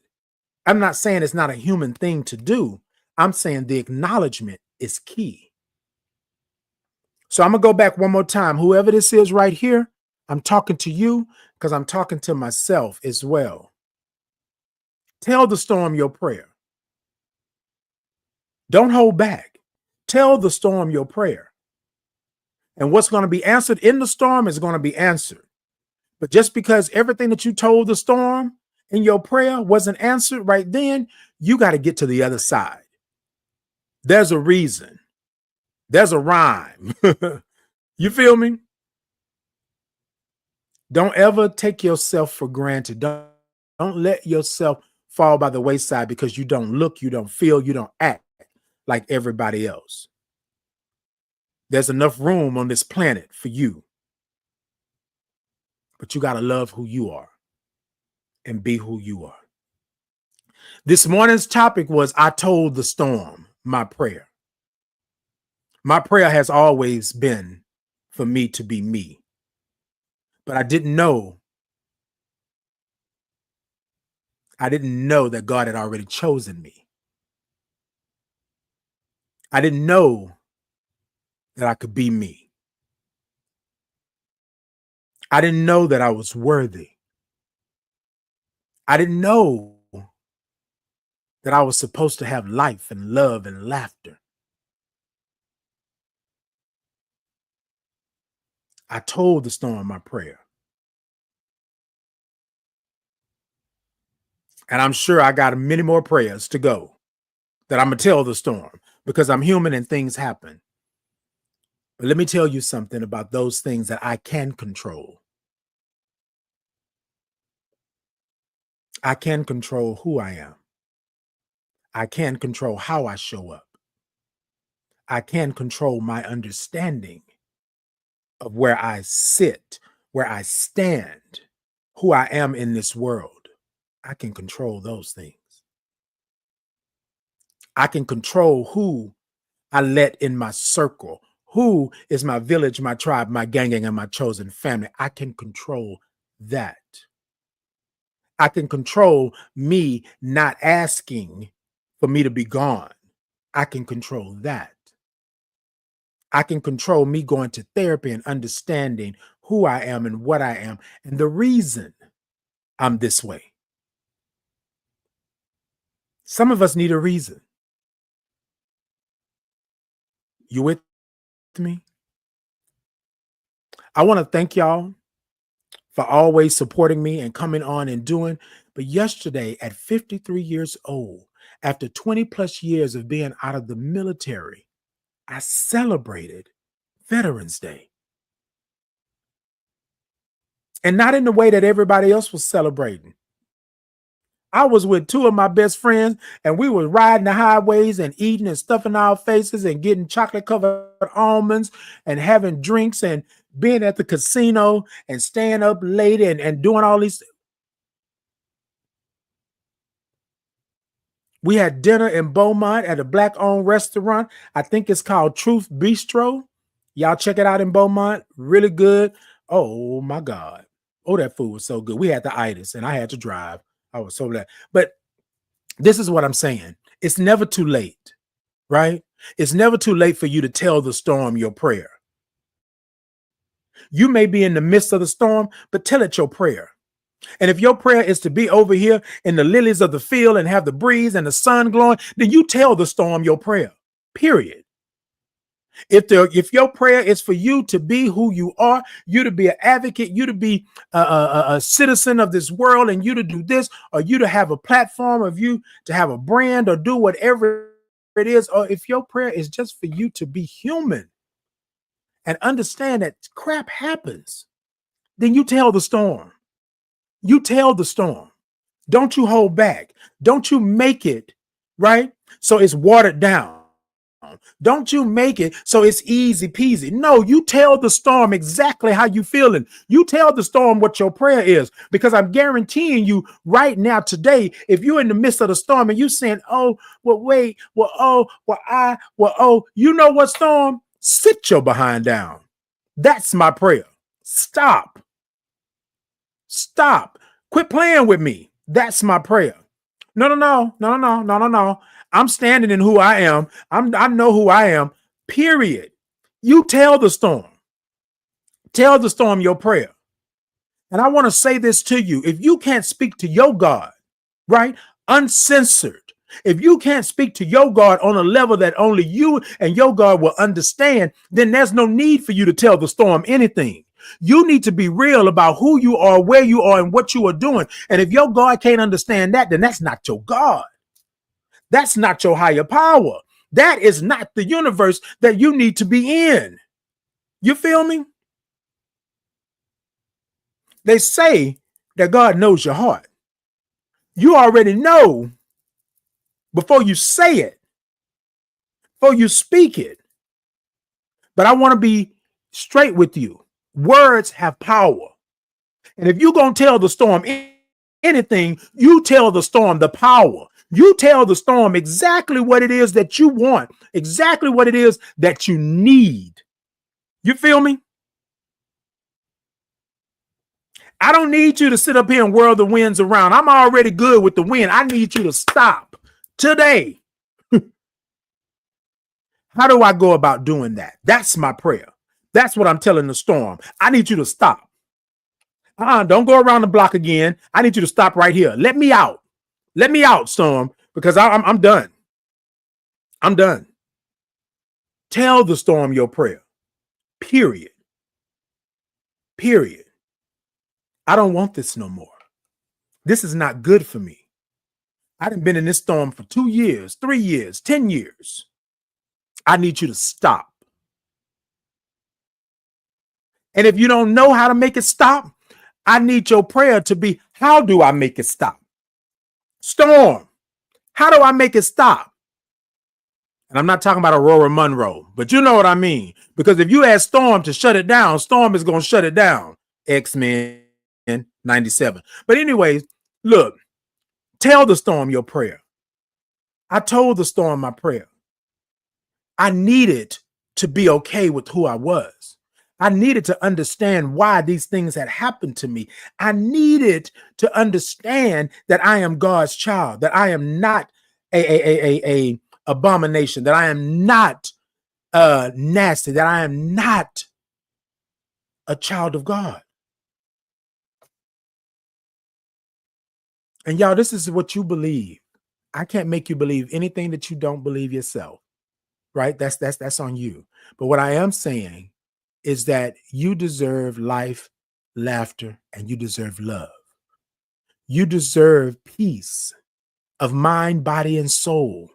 Speaker 1: I'm not saying it's not a human thing to do. I'm saying the acknowledgement is key. So I'm going to go back one more time. Whoever this is right here, I'm talking to you because I'm talking to myself as well. Tell the storm your prayer. Don't hold back. Tell the storm your prayer. And what's going to be answered in the storm is going to be answered. But just because everything that you told the storm in your prayer wasn't answered right then, you got to get to the other side. There's a reason. There's a rhyme. You feel me? Don't ever take yourself for granted. Don't let yourself fall by the wayside because you don't look, you don't feel, you don't act like everybody else. There's enough room on this planet for you. But you got to love who you are and be who you are. This morning's topic was I told the storm my prayer. My prayer has always been for me to be me. But I didn't know that God had already chosen me. I didn't know that I could be me. I didn't know that I was worthy. I didn't know that I was supposed to have life and love and laughter. I told the storm my prayer. And I'm sure I got many more prayers to go that I'm going to tell the storm because I'm human and things happen. But let me tell you something about those things that I can control. I can control who I am. I can control how I show up. I can control my understanding of where I sit, where I stand, who I am in this world. I can control those things. I can control who I let in my circle, who is my village, my tribe, my gang, and my chosen family. I can control that. I can control me not asking for me to be gone. I can control that. I can control me going to therapy and understanding who I am and what I am and the reason I'm this way. Some of us need a reason. You with me? I want to thank y'all for always supporting me and coming on and doing. But yesterday, at 53 years old, after 20 plus years of being out of the military, I celebrated Veterans Day. And not in the way that everybody else was celebrating. I was with two of my best friends, and we were riding the highways and eating and stuffing our faces and getting chocolate covered almonds and having drinks and being at the casino and staying up late and doing all these. We had dinner in Beaumont at a Black-owned restaurant. I think it's called Truth Bistro. Y'all check it out in Beaumont. Really good. Oh my God. Oh, that food was so good. We had the itis and I had to drive. I was so glad. But this is what I'm saying. It's never too late, right? It's never too late for you to tell the storm your prayer. You may be in the midst of the storm, but tell it your prayer. And if your prayer is to be over here in the lilies of the field and have the breeze and the sun glowing, then you tell the storm your prayer, period. If your prayer is for you to be who you are, you to be an advocate, you to be a citizen of this world, and you to do this, or you to have a platform, of you to have a brand, or do whatever it is, or if your prayer is just for you to be human and understand that crap happens, then you tell the storm. You tell the storm. Don't you hold back. Don't you make it, right? So it's watered down. Don't you make it so it's easy peasy. No, you tell the storm exactly how you feeling. You tell the storm what your prayer is, because I'm guaranteeing you right now today, if you're in the midst of the storm and you saying, oh, well, wait, well, oh, you know what, storm? Sit your behind down. That's my prayer. Stop. Quit playing with me. That's my prayer. No. I'm standing in who I am. I know who I am, period. You tell the storm. Tell the storm your prayer. And I want to say this to you. If you can't speak to your God, right, uncensored, if you can't speak to your God on a level that only you and your God will understand, then there's no need for you to tell the storm anything. You need to be real about who you are, where you are, and what you are doing. And if your God can't understand that, then that's not your God. That's not your higher power. That is not the universe that you need to be in. You feel me? They say that God knows your heart. You already know before you say it, before you speak it. But I want to be straight with you. Words have power. And if you're going to tell the storm anything, you tell the storm the power. You tell the storm exactly what it is that you want, exactly what it is that you need. You feel me? I don't need you to sit up here and whirl the winds around. I'm already good with the wind. I need you to stop today. How do I go about doing that? That's my prayer. That's what I'm telling the storm. I need you to stop. Don't go around the block again. I need you to stop right here. Let me out. Let me out, storm, because I'm done. I'm done. Tell the storm your prayer. Period. Period. I don't want this no more. This is not good for me. I done been in this storm for 2 years, 3 years, 10 years. I need you to stop. And if you don't know how to make it stop, I need your prayer to be, how do I make it stop? Storm, how do I make it stop? And I'm not talking about Aurora Monroe, but you know what I mean. Because if you ask Storm to shut it down, Storm is going to shut it down. X-Men 97. But anyways, look, tell the storm your prayer. I told the storm my prayer. I needed to be okay with who I was. I needed to understand why these things had happened to me. I needed to understand that I am God's child, that I am not a abomination, that I am not nasty, that I am not a child of God. And y'all, this is what you believe. I can't make you believe anything that you don't believe yourself, right? That's on you. But what I am saying is that you deserve life, laughter, and you deserve love. You deserve peace of mind, body, and soul.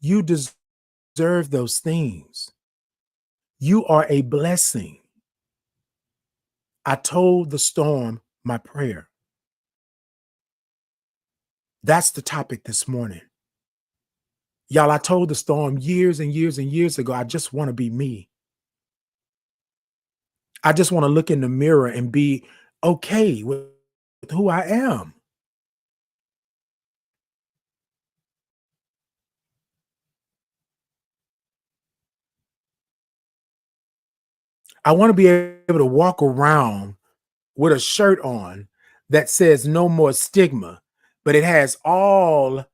Speaker 1: You deserve those things. You are a blessing. I told the storm my prayer. That's the topic this morning. Y'all, I told the storm years and years and years ago, I just want to be me. I just want to look in the mirror and be okay with who I am. I want to be able to walk around with a shirt on that says no more stigma, but it has all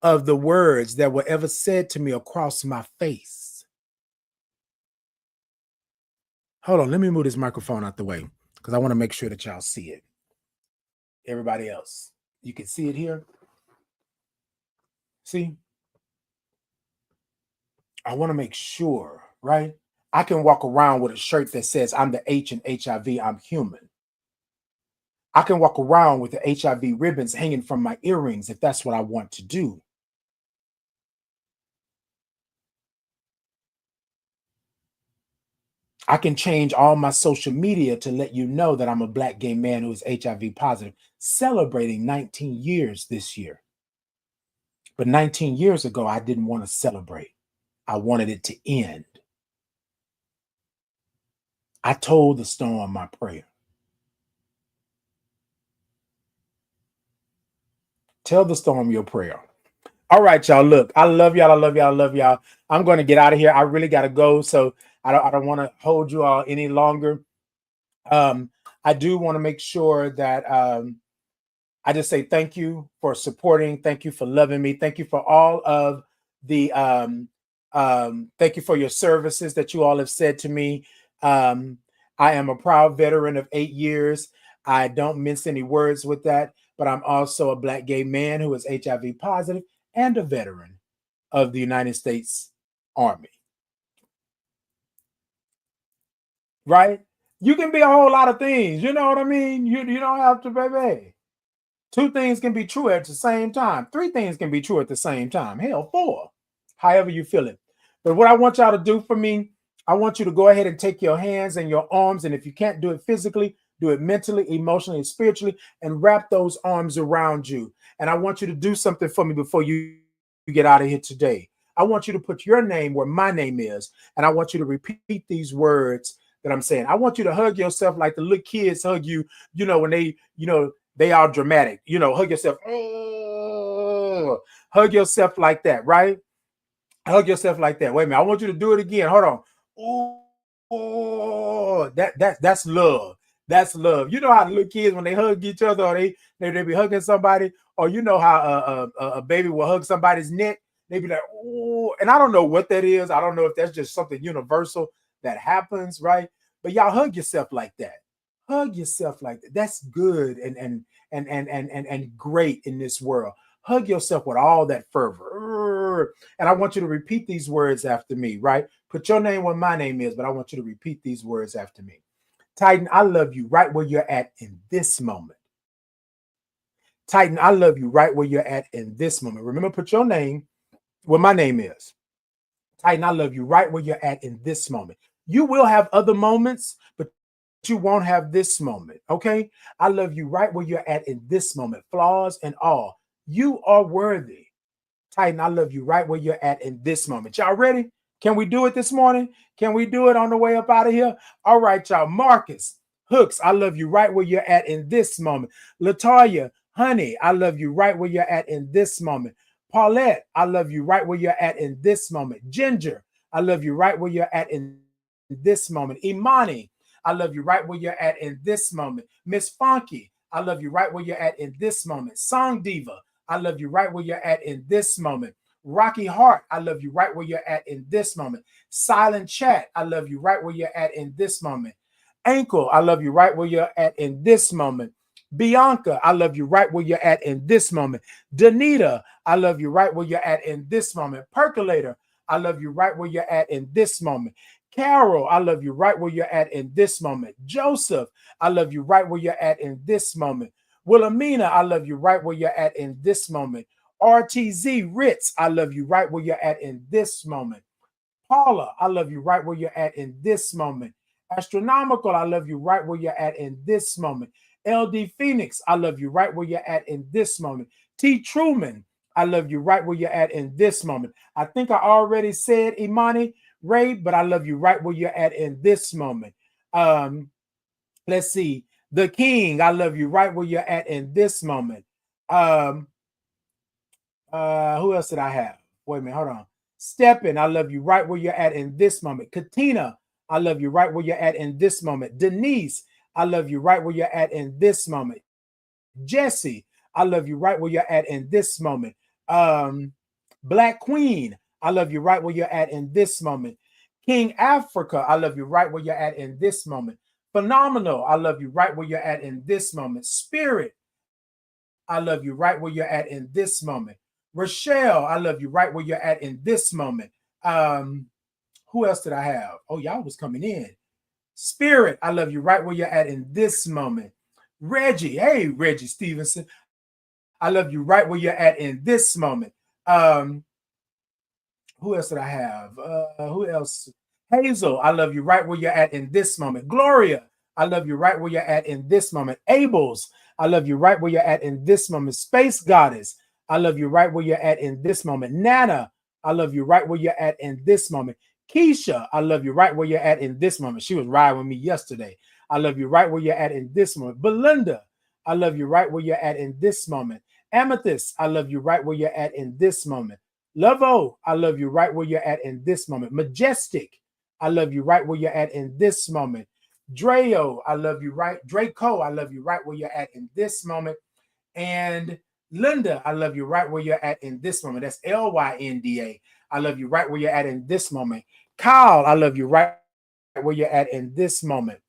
Speaker 1: of the words that were ever said to me across my face. Hold on, let me move this microphone out the way because I want to make sure that y'all see it. Everybody else, you can see it here. See? I want to make sure, right? I can walk around with a shirt that says I'm the H in HIV, I'm human. I can walk around with the HIV ribbons hanging from my earrings if that's what I want to do. I can change all my social media to let you know that I'm a Black gay man who is HIV positive, celebrating 19 years this year. But 19 years ago, I didn't want to celebrate. I wanted it to end. I told the storm my prayer. Tell the storm your prayer. All right, y'all. Look, I love y'all. I love y'all. I love y'all. I'm going to get out of here. I really got to go. So I don't want to hold you all any longer. I do want to make sure that I just say thank you for supporting. Thank you for loving me. Thank you for all of the thank you for your services that you all have said to me. I am a proud veteran of 8 years. I don't mince any words with that, but I'm also a Black gay man who is HIV positive and a veteran of the United States Army. Right? You can be a whole lot of things. You know what I mean? You don't have to, baby. 2 things can be true at the same time. 3 things can be true at the same time. Hell, 4. However you feel it. But what I want y'all to do for me, I want you to go ahead and take your hands and your arms, and if you can't do it physically, do it mentally, emotionally, and spiritually, and wrap those arms around you. And I want you to do something for me before you get out of here today. I want you to put your name where my name is, and I want you to repeat these words that I'm saying. I want you to hug yourself like the little kids hug you, when they are dramatic, hug yourself. Oh, hug yourself like that, right? Hug yourself like that. Wait a minute. I want you to do it again. Hold on. Oh, that's love. That's love. You know how little kids, when they hug each other, or they be hugging somebody, or you know how a baby will hug somebody's neck. They be like, oh, and I don't know what that is. I don't know if that's just something universal that happens, right? But y'all hug yourself like that. Hug yourself like that. That's good and great in this world. Hug yourself with all that fervor. And I want you to repeat these words after me, right? Put your name where my name is, but I want you to repeat these words after me. Titan, I love you right where you're at in this moment. Titan, I love you right where you're at in this moment. Remember, put your name where my name is. Titan, I love you right where you're at in this moment. You will have other moments, but you won't have this moment, okay? I love you right where you're at in this moment, flaws and all. You are worthy. Titan, I love you right where you're at in this moment. Y'all ready? Can we do it this morning? Can we do it on the way up out of here? All right, y'all. Marcus, Hooks, I love you right where you're at in this moment. Latoya, honey, I love you right where you're at in this moment. Paulette, I love you right where you're at in this moment. Ginger, I love you right where you're at in this moment. Imani, I love you right where you're at in this moment. Miss Funky, I love you right where you're at in this moment. Song Diva, I love you right where you're at in this moment. Rocky Heart, I love you right where you're at in this moment. Silent Chat, I love you right where you're at in this moment. Ankle, I love you right where you're at in this moment. Bianca, I love you right where you're at in this moment. Danita, I love you right where you're at in this moment. Percolator, I love you right where you're at in this moment. Carol, I love you right where you're at in this moment. Joseph, I love you right where you're at in this moment. Wilhelmina, I love you right where you're at in this moment. RTZ Ritz, I love you right where you're at in this moment. Paula, I love you right where you're at in this moment. Astronomical, I love you right where you're at in this moment. LD Phoenix, I love you right where you're at in this moment. T. Truman, I love you right where you're at in this moment. I think I already said Imani Ray, but I love you right where you're at in this moment. Let's see. The King, I love you right where you're at in this moment. Who else did I have? Wait a minute, hold on. Steppin, I love you right where you're at in this moment. Katina, I love you right where you're at in this moment. Denise, I love you right where you're at in this moment. Jesse, I love you right where you're at in this moment. Black Queen, I love you right where you're at in this moment. King Africa, I love you right where you're at in this moment. Phenomenal, I love you right where you're at in this moment. Spirit, I love you right where you're at in this moment. Rochelle, I love you right where you're at in this moment. Who else did I have? Oh, y'all was coming in. Spirit, I love you right where you're at in this moment. Reggie, hey, Reggie Stevenson, I love you right where you're at in this moment. Who else did I have? Who else? Hazel, I love you right where you're at in this moment. Gloria, I love you right where you're at in this moment. Abels, I love you right where you're at in this moment. Space Goddess, I love you right where you're at in this moment. Nana, I love you right where you're at in this moment. Keisha, I love you right where you're at in this moment. She was riding with me yesterday. I love you right where you're at in this moment. Belinda, I love you right where you're at in this moment. Amethyst, I love you right where you're at in this moment. Lovo, I love you right where you're at in this moment. Majestic, I love you right where you're at in this moment. Draco, I love you right where you're at in this moment. And Linda, I love you right where you're at in this moment. That's Lynda. I love you right where you're at in this moment. Kyle, I love you right where you're at in this moment.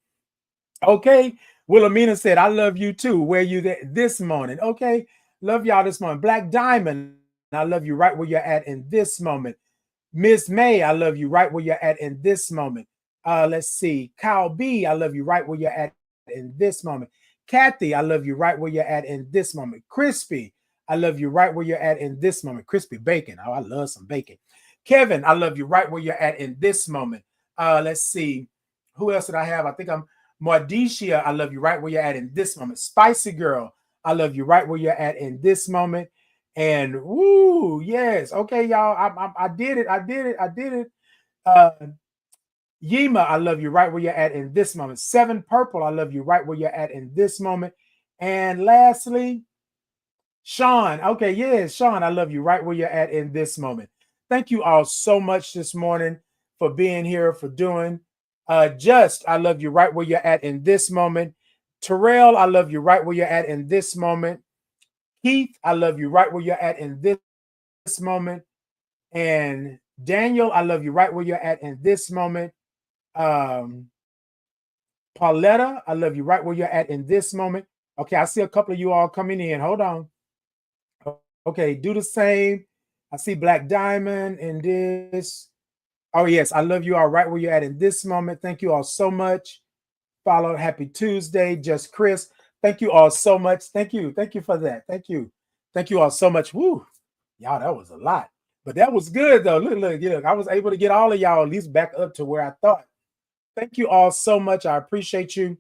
Speaker 1: Okay. Wilhelmina said, I love you too. Where you there this morning? Okay. Love y'all this morning. Black Diamond, I love you right where you're at in this moment. Miss May, I love you right where you're at in this moment. Let's see. Kyle B, I love you right where you're at in this moment. Kathy, I love you right where you're at in this moment. Crispy, I love you right where you're at in this moment. Crispy bacon. Oh, I love some bacon. Kevin, I love you right where you're at in this moment. Let's see. Who else did I have? I think I'm Mardicia, I love you right where you're at in this moment. Spicy Girl, I love you right where you're at in this moment. And woo, yes. Okay, y'all. I did it. Yima, I love you right where you're at in this moment. Seven Purple, I love you right where you're at in this moment. And lastly, Sean. Okay, yes, Sean, I love you right where you're at in this moment. Thank you all so much this morning for being here, for doing. Just, I love you right where you're at in this moment. Terrell, I love you right where you're at in this moment. Keith, I love you right where you're at in this moment. And Daniel, I love you right where you're at in this moment. Pauletta, I love you right where you're at in this moment. Okay, I see a couple of you all coming in. Hold on. Okay, do the same. I see Black Diamond in this. Oh, yes, I love you all right where you're at in this moment. Thank you all so much. Follow Happy Tuesday, Just Chris. Thank you all so much. Thank you. Thank you for that. Thank you. Thank you all so much. Woo. Y'all, that was a lot. But that was good, though. Look, I was able to get all of y'all at least back up to where I thought. Thank you all so much. I appreciate you.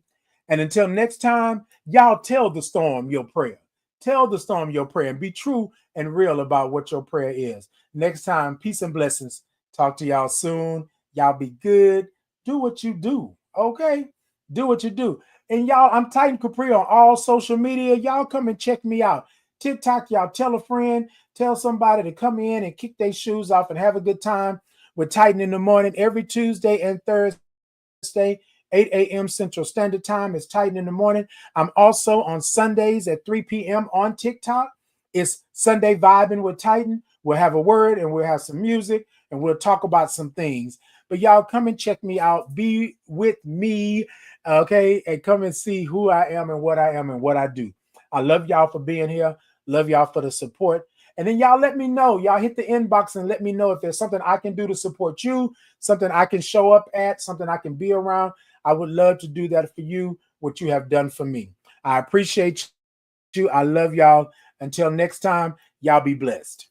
Speaker 1: And until next time, y'all tell the storm your prayer. Tell the storm your prayer and be true and real about what your prayer is. Next time, peace and blessings. Talk to y'all soon. Y'all be good. Do what you do. Okay? Do what you do. And y'all, I'm Titan Capri on all social media. Y'all come and check me out. TikTok, y'all tell a friend, tell somebody to come in and kick their shoes off and have a good time with Titan in the morning every Tuesday and Thursday, 8 a.m. Central Standard Time. It's Titan in the morning. I'm also on Sundays at 3 p.m. on TikTok. It's Sunday Vibing with Titan. We'll have a word and we'll have some music and we'll talk about some things. But y'all come and check me out. Be with me, okay? And come and see who I am and what I do. I love y'all for being here. Love y'all for the support. And then y'all let me know. Y'all hit the inbox and let me know if there's something I can do to support you, something I can show up at, something I can be around. I would love to do that for you, what you have done for me. I appreciate you. I love y'all. Until next time, y'all be blessed.